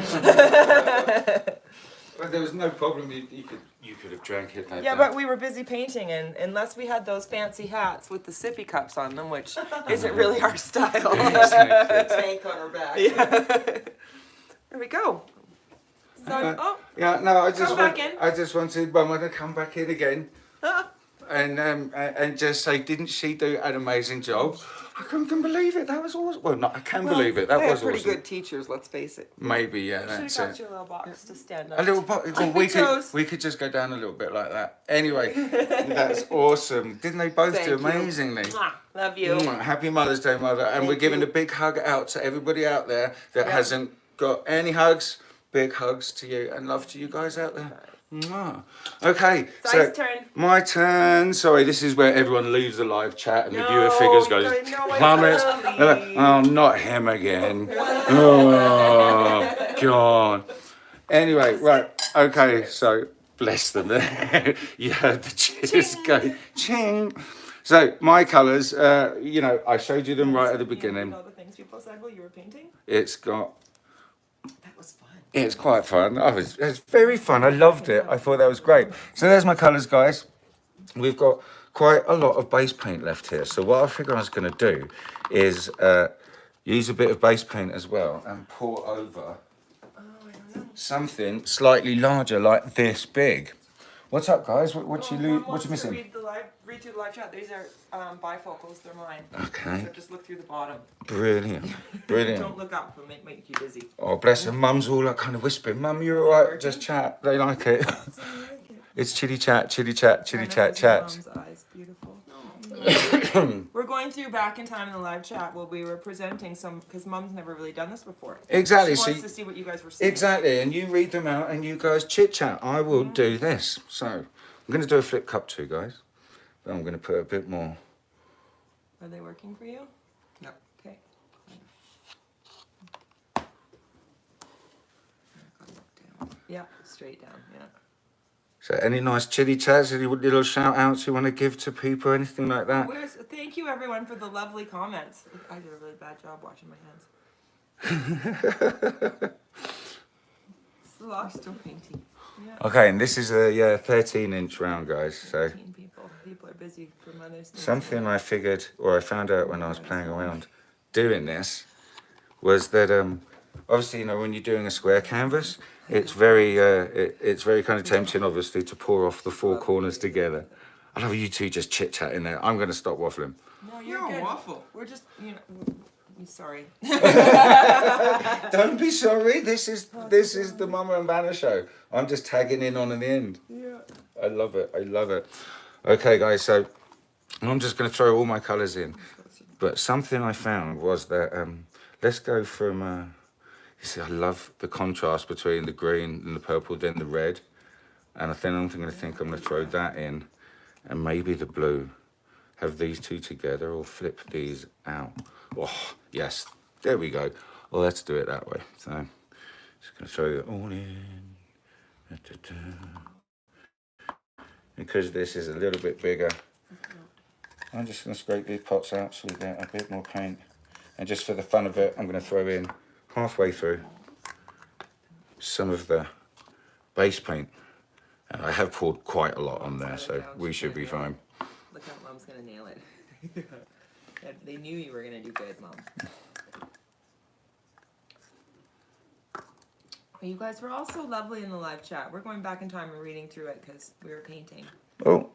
Well, there was no problem. You could have drank it. Yeah, but we were busy painting, and unless we had those fancy hats with the sippy cups on them, which isn't really our style. Tank on her back. There we go. So, oh, Yeah, no, Come back in. I just wanted Mama to come back in again, and just say, didn't she do an amazing job? I couldn't believe it. That was awesome. Well, not I can believe it. That They was have pretty awesome. good teachers, let's face it. Maybe, yeah, should have that's got it. you a little box to stand up. A little bit. Well, toes. we could just go down a little bit like that. Anyway, that's awesome. Didn't they both Thank do you. amazingly? Mwah, love you. Happy Mother's Day, Mother. And we're Thank giving you. a big hug out to everybody out there that hasn't got any hugs. Big hugs to you and love to you guys out there. Mwah. Okay, Si's turn. my turn. Sorry, this is where everyone leaves the live chat and the viewer No, figures goes, no, it's plummets. early. Oh, not him again. Oh, God. Anyway, right. Okay, so bless them. You heard the cheers go ching. So my colours, I showed you them right at the beginning. All the things people said while you were painting. It's got. That was fun. It's quite fun. It's very fun. I loved it. I thought that was great. So there's my colours, guys. We've got quite a lot of base paint left here. So what I figured I was going to do is use a bit of base paint as well and pour over something slightly larger, like this big. What's up, guys? What you missing? Read through the live chat. These are bifocals. They're mine. Okay. So just look through the bottom. Brilliant. Brilliant. Don't look up. It'll make you busy. Oh, bless her. Mum's all like kind of whispering, Mum, you're all right. Just chat. They like it. It's chitty chat, chitty chat, chitty chat, chat. Mom's eyes, beautiful. We're going through back in time in the live chat where we were presenting some, because Mum's never really done this before. Exactly. She So wants to see what you guys were saying. exactly, and you read them out, and you guys chit chat. I will do this. So I'm going to do a flip cup too, guys. But I'm going to put a bit more. Are they working for you? Yep. Okay. Yeah, straight down. Yeah. So any nice chitty chats, any little shout outs you want to give to people, anything like that? Thank you everyone for the lovely comments. I did a really bad job washing my hands. Still painting. Yeah. Okay, and this is a 13-inch round, guys. So 15 people. People are busy for Mother's Day. something I figured, or I found out when I was playing around doing this, was that obviously, when you're doing a square canvas, it's very kind of tempting, obviously, to pour off the four corners together. I love you two just chit chatting there. I'm going to stop waffling. No, You're a good. waffle. We're just, sorry. Don't don't be sorry. This is the Mama and Vanna show. I'm just tagging in on the end. Yeah. I love it. I love it. Okay, guys. So I'm just going to throw all my colours in. But something I found was that let's go from. You see, I love the contrast between the green and the purple, then the red, and I'm going to throw that in, and maybe the blue. Have these two together, or flip these out. Oh, yes. There we go. Well, let's do it that way. So, just going to throw it all in. Because this is a little bit bigger, I'm just going to scrape these pots out so we get a bit more paint. And just for the fun of it, I'm going to throw in halfway through some of the base paint. And I have poured quite a lot on there, so we should be fine. Look how Mom's gonna nail it. They knew you were gonna do good, Mom. You guys were all so lovely in the live chat. We're going back in time and reading through it because we were painting. Oh.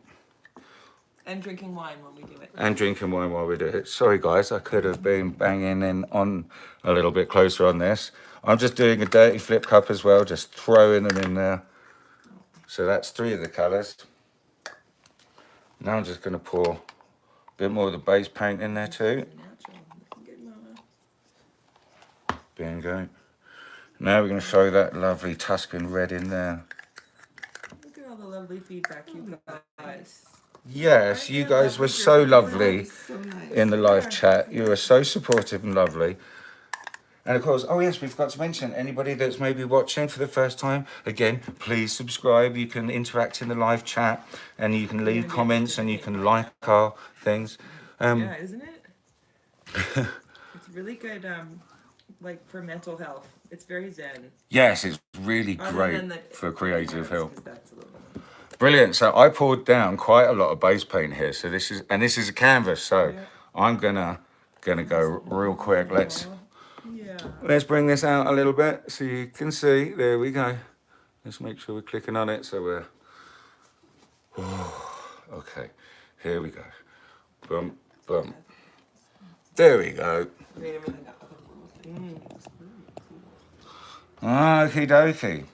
And drinking wine when we do it. And drinking wine while we do it. Sorry guys, I could have been banging in on a little bit closer on this. I'm just doing a dirty flip cup as well, just throwing them in there. So that's 3 of the colours. Now I'm just going to pour a bit more of the base paint in there too. Bingo. Now we're going to throw that lovely Tuscan red in there. Look at all the lovely feedback you guys. Yes, you guys were so lovely So nice. in the live chat. You were so supportive and lovely. And of course, oh yes, we forgot to mention, anybody that's maybe watching for the first time, again, please subscribe. You can interact in the live chat and you can leave comments and you can like our things. Yeah, isn't it? It's really good, like for mental health. It's very zen. Yes, it's really Other great than the for creative cards, help. 'cause that's a little bit- Brilliant. So I poured down quite a lot of base paint here. So this is a canvas. So Yeah. I'm gonna go real quick. Yeah. Let's bring this out a little bit so you can see. There we go. Let's make sure we're clicking on it so we're... Okay, here we go. Boom, boom. There we go. Wait a minute. Okie dokie.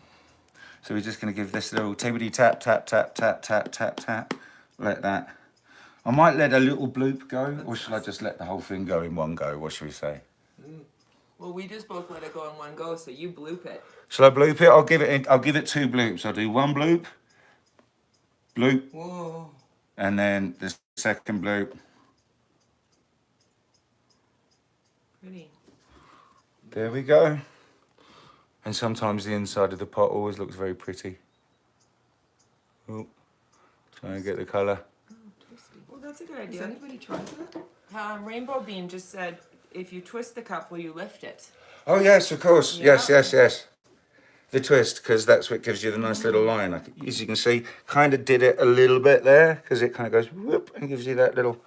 So we're just going to give this little tibbity tap, tap, tap, tap, tap, tap, tap. Let that... I might let a little bloop go, or should I just let the whole thing go in one go? What should we say? Well, we just both let it go in one go, so you bloop it. Shall I bloop it? I'll give it 2 bloops. I'll do 1 bloop, bloop, Whoa. and then the second bloop. Pretty. There we go. And sometimes the inside of the pot always looks very pretty. Oh, try and get the colour. Well, that's a good Has idea. anybody tried that? Rainbow Beam just said, if you twist the cup, will you lift it? Oh yes, of course. Yeah. Yes. The twist, because that's what gives you the nice little line. As you can see, kind of did it a little bit there, because it kind of goes whoop and gives you that little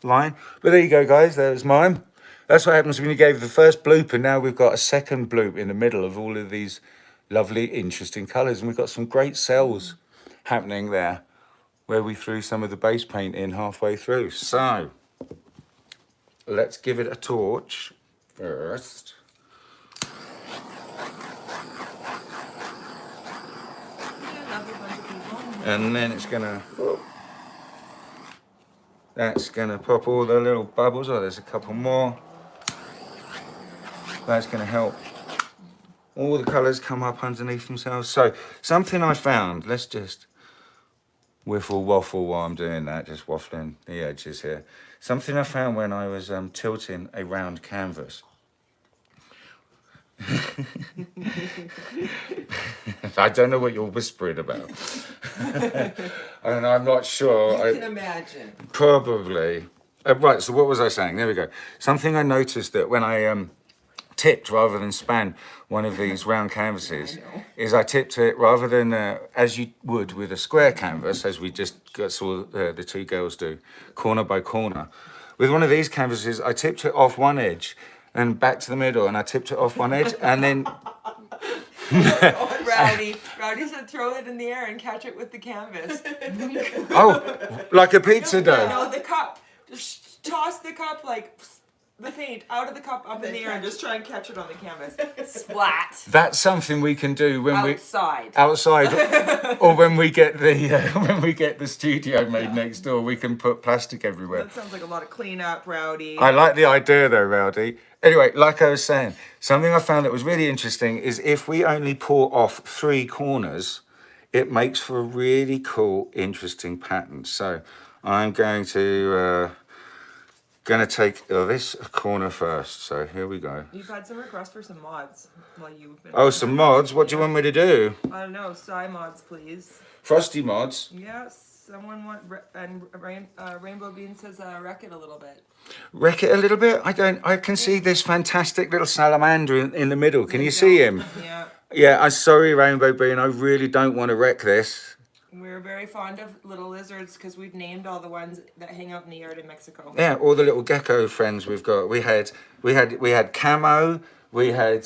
line. But there you go, guys. There's mine. That's what happens when you gave the first bloop, and now we've got a second bloop in the middle of all of these lovely, interesting colours. And we've got some great cells happening there, where we threw some of the base paint in halfway through. So, let's give it a torch first. And then it's gonna, that's gonna pop all the little bubbles. Oh, there's a couple more. That's gonna help all the colours come up underneath themselves. So, something I found, let's just whiffle waffle while I'm doing that, just waffling the edges here. Something I found when I was tilting a round canvas. I don't know what you're whispering about. And I'm not sure. You can imagine. Probably. Right, so what was I saying? There we go. Something I noticed that when I tipped rather than span one of these round canvases is I tipped it rather than as you would with a square canvas, as we just saw the 2 girls do, corner by corner. With one of these canvases, I tipped it off one edge and back to the middle, and I tipped it off one edge, and then... Rowdy said throw it in the air and catch it with the canvas. Oh, like a pizza dough. No, the cup. Just toss the cup like the paint out of the cup up in the air and just try and catch it on the canvas. Splat. That's something we can do when Outside. outside, or when we get the studio made next door. We can put plastic everywhere. That sounds like a lot of cleanup, Rowdy. I like the idea though, Rowdy. Anyway, like I was saying, something I found that was really interesting is if we only pour off 3 corners, it makes for a really cool, interesting pattern. So I'm going to take this corner first. So here we go. You've had some requests for some mods while you've been. Oh, some mods. What do you want me to do? I don't know. Sci mods, please. Frosty mods. Yes. Someone Rainbow Bean says wreck it a little bit. Wreck it a little bit. I can see this fantastic little salamander in the middle. Can you see him? Yeah. Yeah. I'm sorry, Rainbow Bean. I really don't want to wreck this. We're very fond of little lizards because we've named all the ones that hang out in the yard in Mexico. Yeah, all the little gecko friends we've got. We had Camo. We had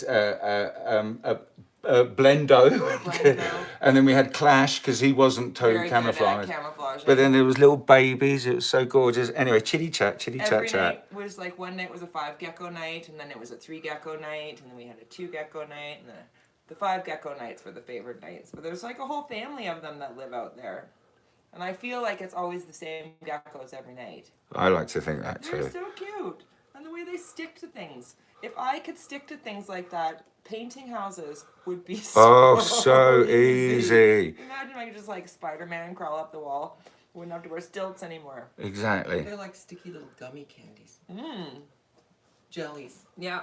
Blendo, and then we had Clash because he wasn't totally camouflaged. But then there was little babies. It was so gorgeous. Anyway, chitty chat. Every night was like one night was a 5 gecko night, and then it was a 3 gecko night, and then we had a 2 gecko night, and the 5 gecko nights were the favorite nights. But there's like a whole family of them that live out there, and I feel like it's always the same geckos every night. I like to think that too. They're so cute, and the way they stick to things. If I could stick to things like that, painting houses would be so easy. Imagine I could just like Spider-Man crawl up the wall. Wouldn't have to wear stilts anymore. Exactly. They're like sticky little gummy candies. Mmm. Jellies. Yeah.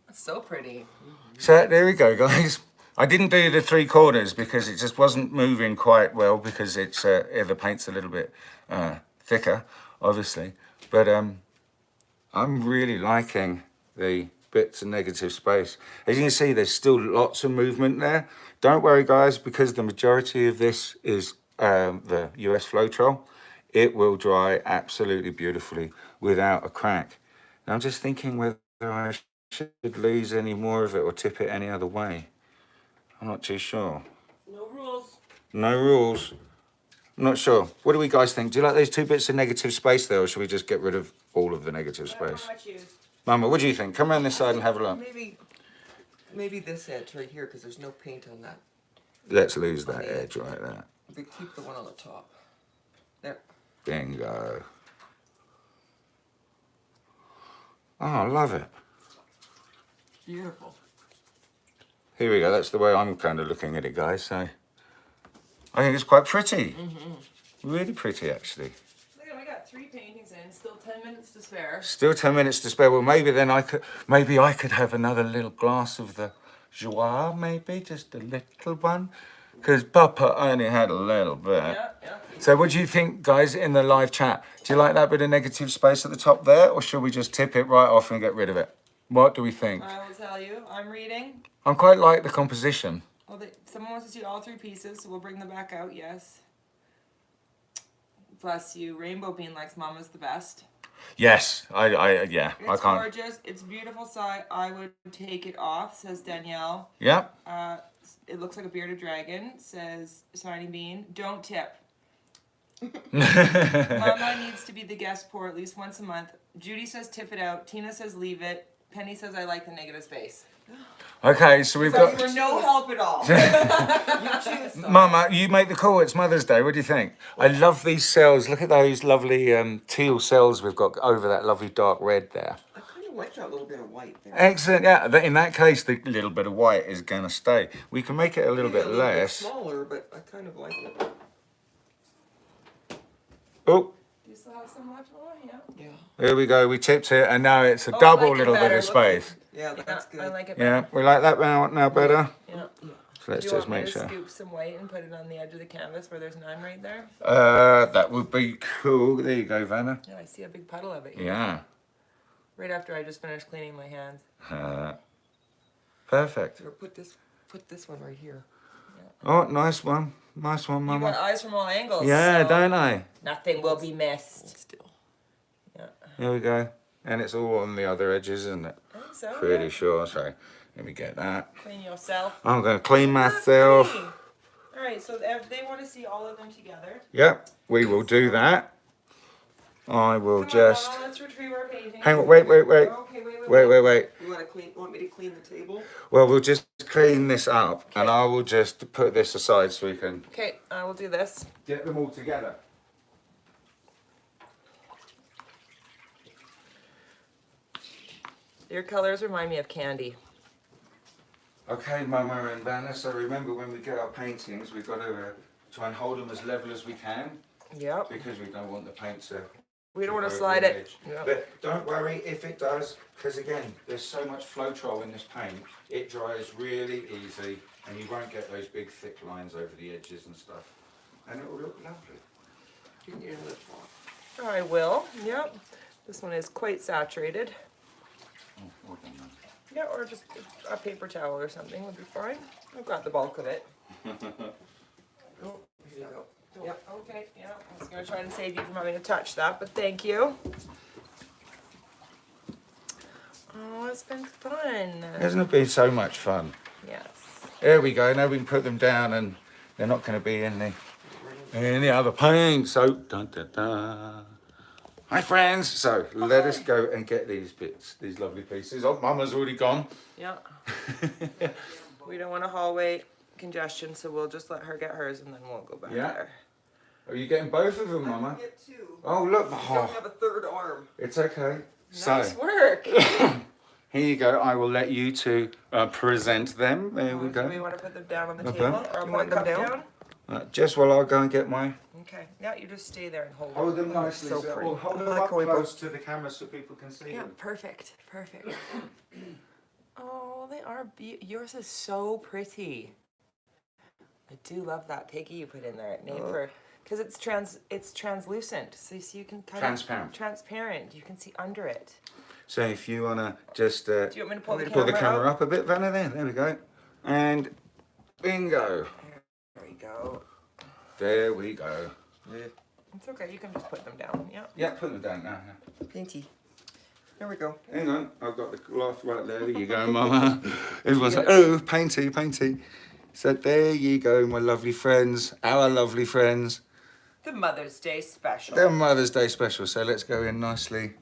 That's so pretty. So there we go, guys. I didn't do the 3 corners because it just wasn't moving quite well because it's the paint's a little bit thicker, obviously. But I'm really liking the bits of negative space. As you can see, there's still lots of movement there. Don't worry, guys, because the majority of this is the US Floetrol. It will dry absolutely beautifully without a crack. Now, I'm just thinking whether I should lose any more of it or tip it any other way. I'm not too sure. No rules. No rules. I'm not sure. What do we guys think? Do you like those 2 bits of negative space there, or should we just get rid of all of the negative space? Mama, what do you think? Come around this side and have a look. Maybe this edge right here because there's no paint on that. Let's lose that edge right there. We keep the one on the top. There. Bingo. Oh, I love it. Beautiful. Here we go. That's the way I'm kind of looking at it, guys. So I think it's quite pretty. Really pretty, actually. Look at, we got 3 paintings in. Still 10 minutes to spare. Still 10 minutes to spare. Well, maybe then I could have another little glass of the joie, maybe just a little one, because Papa only had a little bit. Yeah. So what do you think, guys, in the live chat? Do you like that bit of negative space at the top there, or should we just tip it right off and get rid of it? What do we think? I will tell you. I'm reading. I'm quite like the composition. Well, someone wants to see all 3 pieces, so we'll bring them back out. Yes. Bless you. Rainbow Bean likes Mommas the best. Yes, yeah, It's I can't. gorgeous. It's beautiful side. I would take it off, says Danielle. Yeah. It looks like a bearded dragon, says Shiny Bean. Don't tip. Mama needs to be the guest pour at least once a month. Judy says tip it out. Tina says leave it. Penny says I like the negative space. Okay, so we've got... For no help at all. You choose. Mama, you make the call. It's Mother's Day. What do you think? I love these cells. Look at those lovely teal cells we've got over that lovely dark red there. I kind of like that little bit of white there. Excellent. Yeah, in that case, the little bit of white is going to stay. We can make it a little bit less. Smaller, but I kind of like it. Oh, Do you still have some left? Oh, yeah. Yeah. here we go. We tipped it, and now it's a I double like it little bit better. of space. Yeah, that's good. I like it Yeah, better. we like that now better. Yeah. So let's Do you just want me make to sure. scoop some white and put it on the edge of the canvas where there's none right there? That would be cool. There you go, Vanna. Yeah, I see a big puddle of it. Yeah. Right after I just finished cleaning my hands. Perfect. Or put this one right here. Oh, nice one. Nice one, You got Mama. eyes from all angles. Yeah, so don't I? nothing will be missed. Still. Yeah. Here we go. And it's all on the other edges, isn't it? I think so. Pretty yeah. sure. So let me get that. Clean yourself. I'm going to clean myself. All right, so they want to see all of them together. Yep, we will do that. I will Come just... on, Mama, let's retrieve our painting. Hang on, wait. Okay, wait. Wait. You want me to clean the table? Well, we'll just clean this up and I will just put this aside so we can Okay, I will do this. get them all together. Your colors remind me of candy. Okay, Mama and Vanna, so remember when we get our paintings, we've got to try and hold them as level as we can Yep. because we don't want the paint to... We don't want to over slide the it. edge. Yep. But don't worry if it does, because again, there's so much Floetrol in this paint, it dries really easy and you won't get those big thick lines over the edges and stuff. And it will look lovely. You need another cloth. I will. Yep. This one is quite saturated. Oh, well done, man. Yeah, or just a paper towel or something would be fine. I've got the bulk of it. Oh, here you go. Yep. Okay. Yeah. I was gonna try and save you from having to touch that, but thank you. Oh, it's been fun. Hasn't it been so much fun? Yes. There we go. Now we can put them down and they're not going to be in the other paint. So, dun, dun, dun. Hi friends. So let us go and get these bits, these lovely pieces. Oh, Mama's already gone. Yeah. We don't want a hallway congestion, so we'll just let her get hers and then we'll go back Yeah. there. Are you getting both of them, I Mama? can get two. Oh, look. I don't Oh, have a third arm. it's okay. Nice So, work. here you go. I will let you two present them. There we Do we go. want to put them down on the Okay. table or You put want them them down? down? Just while I go and get my... Okay. Yeah, you just stay there and hold Hold them nicely. so So pretty. we'll hold I them like up how we both- close to the camera so people can see Yeah, them. perfect. Oh, they are yours is so pretty. I do love that piggy you put in there. Name for because it's translucent, so you see you can kind Transparent. of transparent. You can see under it. So if you want to just Do you want me to pull the pull the camera up? up a bit, Vanna, there we go. And bingo. There we go. There we go. It's okay. You can just put them down. Yeah. Yeah, put them down now. Painty. There we go. Hang on, I've got the cloth right there. There you go, Mama. Everyone's like, oh, painty. So there you go, my lovely friends, our lovely friends. The Mother's Day special. They're Mother's Day special. So let's go in nicely.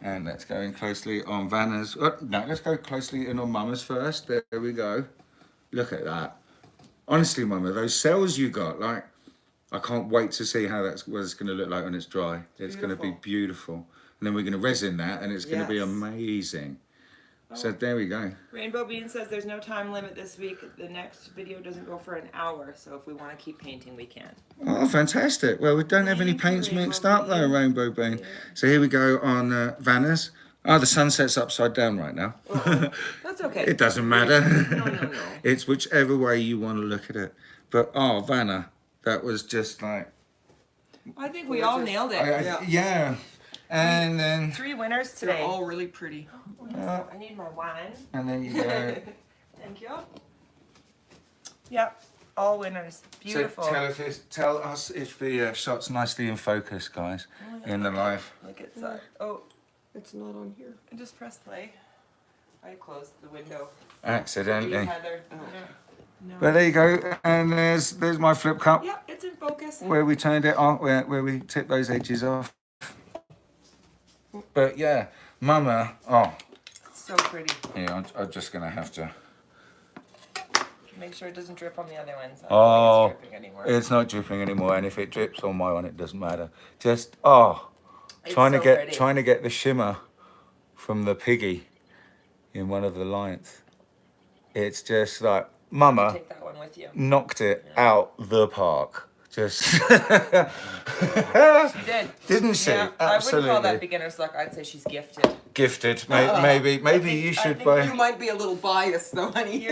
And let's go in closely on Vanna's. Oh, no, let's go closely in on Mama's first. There we go. Look at that. Honestly, Mama, those cells you got, like, I can't wait to see how that's what it's going to look like when it's dry. It's going to be beautiful. And then we're going to resin that, and it's going to be Yes. amazing. So there we go. Rainbow Bean says there's no time limit this week. The next video doesn't go for an hour, so if we want to keep painting, we can. Oh, fantastic. Well, we don't have any Thank you, paints Rainbow mixed up though, Bean. Rainbow Bean. So here we go on Vanna's. Oh, the sunset's upside down right now. That's okay. It doesn't matter. No. It's whichever way you want to look at it. But, oh, Vanna, that was just like... I think we all nailed it. Yeah. And then... 3 winners They're today. all really pretty. I need my wine. And then you go... Thank you. Yep, all winners. Beautiful. So tell us if the shot's nicely in focus, guys, in the live. Look at that. Oh, It's not on here. I just press play. I closed the window. Accidentally. Heather. Oh. Yeah. No. But there you go. And there's my flip cup. Yeah, it's in focus. Where we turned it on, where we tipped those edges off. But yeah, Mama, oh, It's so pretty. yeah, I'm just gonna have to. Make sure it doesn't drip on the other ones. I don't Oh, think it's dripping anymore. it's not dripping anymore, and if it drips on my one, it doesn't matter. Just It's trying so to pretty. get the shimmer from the piggy in one of the lines. It's just like Mama Take that one with you. knocked it out the park. Just She did. didn't she? Yeah, I wouldn't call that Absolutely. beginner's luck. I'd say she's gifted. Gifted. Maybe you should think buy. You might be a little biased though, honey.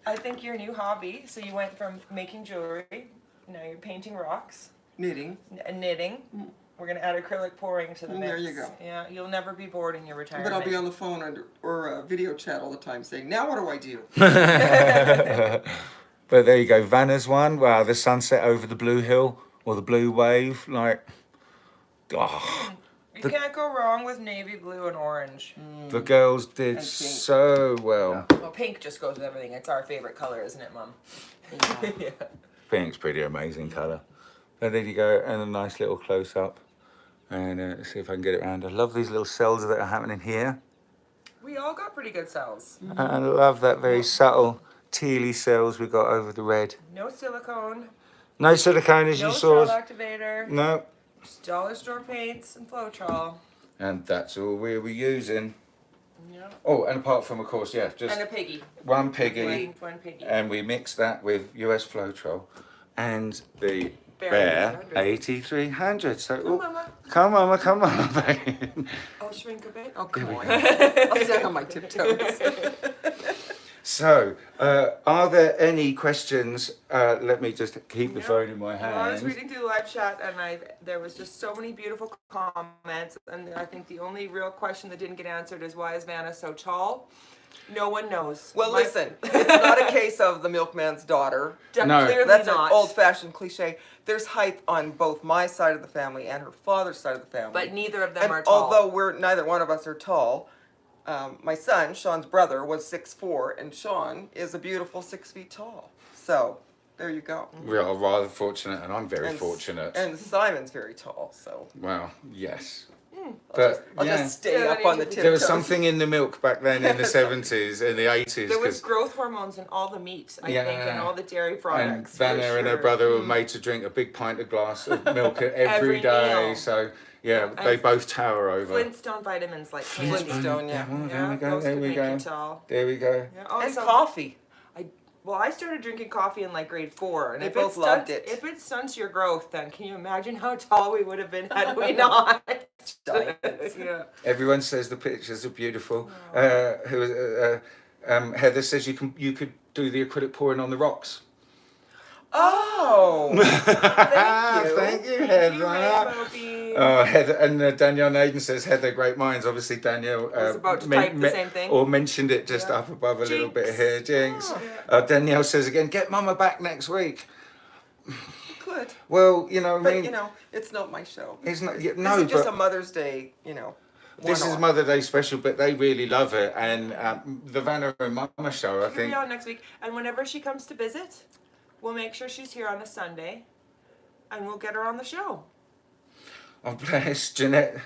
I think your new hobby. So you went from making jewelry, now you're painting rocks, Knitting. and knitting. We're gonna add acrylic pouring to the mix. There you go. Yeah, you'll never be bored in your retirement. But I'll be on the phone or video chat all the time saying, now what do I do? But there you go, Vanna's one. Wow, the sunset over the blue hill or the blue wave, like, oh, You can't go wrong with navy blue and orange. the girls did And pink. so well. Well, pink just goes with everything. It's our favorite color, isn't it, Mum? Yeah. Pink's pretty amazing colour. But there you go, and a nice little close up And let's see if I can get it around. I love these little cells that are happening here. We all got pretty good cells. And I love that very subtle tealy cells we got over the red. No silicone. No silicone, as No you saw. cell activator. No. Just dollar store paints and Floetrol. And that's all we were using. Yeah. Oh, and apart from, of course, yeah, just And a piggy. one piggy. One piggy. And we mixed that with US Floetrol and the Bear Bear 8300. 8300. So, Come, oh, Mama. come on, come on, baby. I'll shrink a bit. Oh, come on. I'll stay on my tiptoes. So, are there any questions? Let me just keep the phone in my Well, I was hand. reading through the live chat and there was just so many beautiful comments, and I think the only real question that didn't get answered is why is Vanna so tall? No one knows. Well, listen, it's not a case of the milkman's daughter. No. Clearly That's not. an old-fashioned cliche. There's height on both my side of the family and her father's side of the family. But neither of them and are tall. although neither one of us are tall, my son, Sean's brother, was 6'4", and Sean is a beautiful 6 feet tall. So, there you go. We are rather fortunate, and I'm very And- fortunate. And Simon's very tall, so Well, yes. I'll just stay Yeah, up on the there tiptoes. There was something in the milk back then in the 70s, in the 80s. There was 'cause- growth hormones in all the meat, I Yeah. think, and all the dairy and products. Vanna for and her sure. brother were made to drink a big pint of glass of milk every Every day. meal. So, yeah, they And both tower over. Flintstone vitamins like candy. Flintstone, yeah. Well, there Yeah, we go, those there could we make go. you tall. There we go. Yeah. Oh, And so- coffee. Well, I started drinking coffee in like grade 4, and They if both it loved stunts, it. if it stunts your growth, then can you imagine how tall we would have been had we not? Diets. Yeah. Everyone says the pictures are beautiful. Heather says you could do the acrylic pouring on the rocks. Oh, thank you. Thank you, Thank you, Heather. Rainbow Bean. Heather and Danielle Naden says Heather, great minds. Obviously, Danielle was about to type the same thing. or mentioned it just Yeah. up above a little bit Jinx. here. Jinx. Oh. Danielle says again, get Mama back next week. Good. Well, you know, I But, mean, you know, it's not my show. it's not. Yeah, This no, is just but a Mother's Day, you know. this is one-off. Mother Day special, but they really love it, and the Vanna and Mama show, I Here we think. are next week, and whenever she comes to visit, we'll make sure she's here on a Sunday, and we'll get her on the show. Oh, bless Jeanette.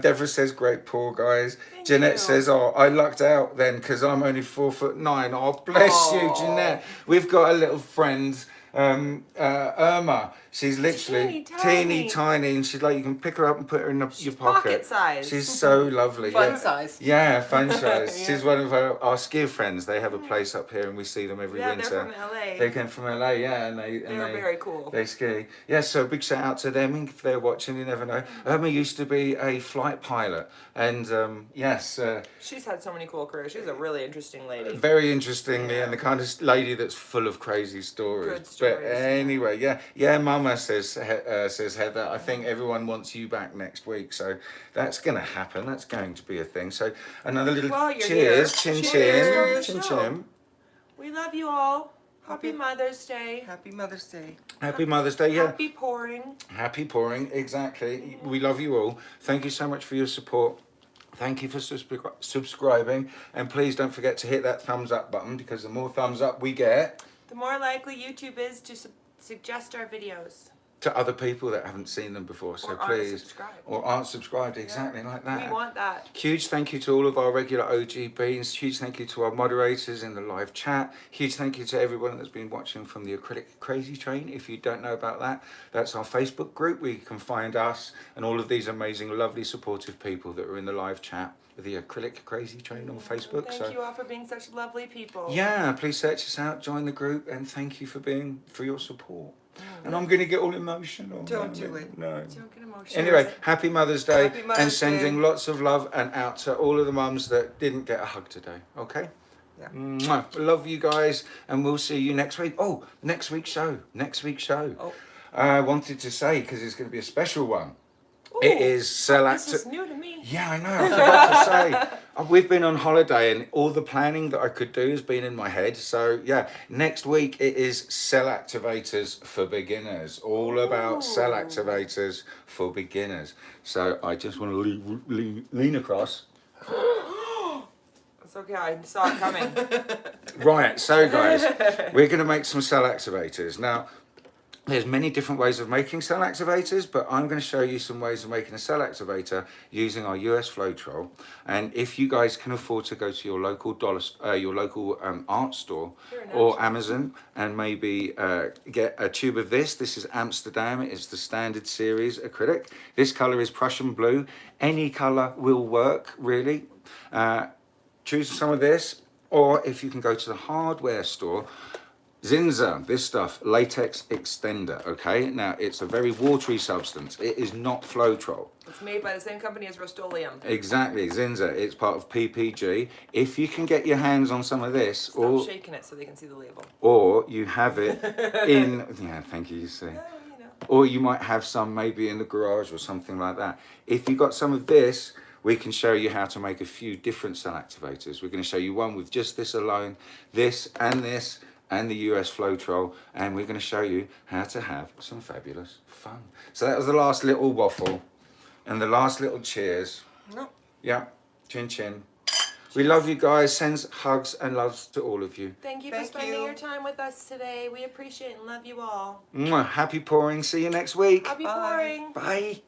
Deborah says, great pour, guys. Thank Jeanette you. says, oh, I lucked out then because I'm only 4'9". Oh, bless you, Aw. Jeanette. We've got a little friend, Irma. She's literally teeny tiny, and she's like, you can pick her up and put her in your She's pocket. pocket size. She's so lovely. Fun yeah. size. Yeah, fun size. Yeah. She's one of our ski friends. They have a place up here, and we see them every Yeah, winter. they're from LA. They came from LA, yeah, and they Very cool. They ski. Yeah, so big shout out to them if they're watching. You never know. Irma used to be a flight pilot, and yes, She's had so many cool careers. She's a really interesting lady. very interestingly, and the kind of lady that's full of crazy stories. Good stories, But yeah. anyway, yeah, Mama says Heather. I think everyone wants you back next week, so that's going to happen. That's going to be a thing. So another little Well, you're cheers, here. chin Cheers. chin, chin chin. We love you all. Happy Happy- Mother's Day. Happy Mother's Day. Happy Mother's Day, yeah. Happy pouring. Happy pouring, exactly. We love you all. Thank you so much for your support. Thank you for subscribing, and please don't forget to hit that thumbs up button, because the more thumbs up we get The more likely YouTube is to suggest our videos. to other people that haven't seen them before. So Or aren't please, subscribed. or aren't subscribed, exactly like that. We want that. Huge thank you to all of our regular OG beans. Huge thank you to our moderators in the live chat. Huge thank you to everyone that's been watching from the Acrylic Crazy Train. If you don't know about that, that's our Facebook group where you can find us and all of these amazing, lovely, supportive people that are in the live chat with the Acrylic Crazy Train on Facebook. Thank you all for being such lovely people. Yeah, please search us out, join the group, and thank you for your support. And I'm going to get all emotional. Don't do it. No. Don't get emotional. Anyway, happy Mother's Day, Happy Mother's and sending Day. lots of love and out to all of the mums that didn't get a hug today. Okay? Yeah. Mwah. Love you guys, and we'll see you next week. Oh, next week's show. Oh. I wanted to say, because it's going to be a special one. Ooh, It is This is new to me. Yeah, I know. I forgot to say. We've been on holiday, and all the planning that I could do has been in my head. So yeah, next week it is cell activators for beginners. All about cell Ooh. activators for beginners. So I just want to lean across. It's okay. I saw it coming. Right. So guys, we're going to make some cell activators now. There's many different ways of making cell activators, but I'm going to show you some ways of making a cell activator using our US Floetrol. And if you guys can afford to go to your local art store or Amazon and maybe get a tube of this. This is Amsterdam. It's the standard series acrylic. This color is Prussian blue. Any color will work, really. Choose some of this, or if you can go to the hardware store, Zinza, this stuff, latex extender, okay? Now, it's a very watery substance. It is not Floetrol. It's made by the same company as Rust-Oleum. Exactly, Zinza. It's part of PPG. If you can get your hands on some of this, Stop shaking it so they can see the label. or you have it in, yeah, thank you, you see. Or you might have some maybe in the garage or something like that. If you got some of this, we can show you how to make a few different cell activators. We're going to show you one with just this alone, this, and the US Floetrol, and we're going to show you how to have some fabulous fun. So that was the last little waffle and the last little cheers. No. Yeah, chin chin. We love you guys. Sends hugs and loves to all of you. Thank you for spending your time with us today. We appreciate and love you all. Mwah. Happy pouring. See you next week. Happy Bye. pouring. Bye.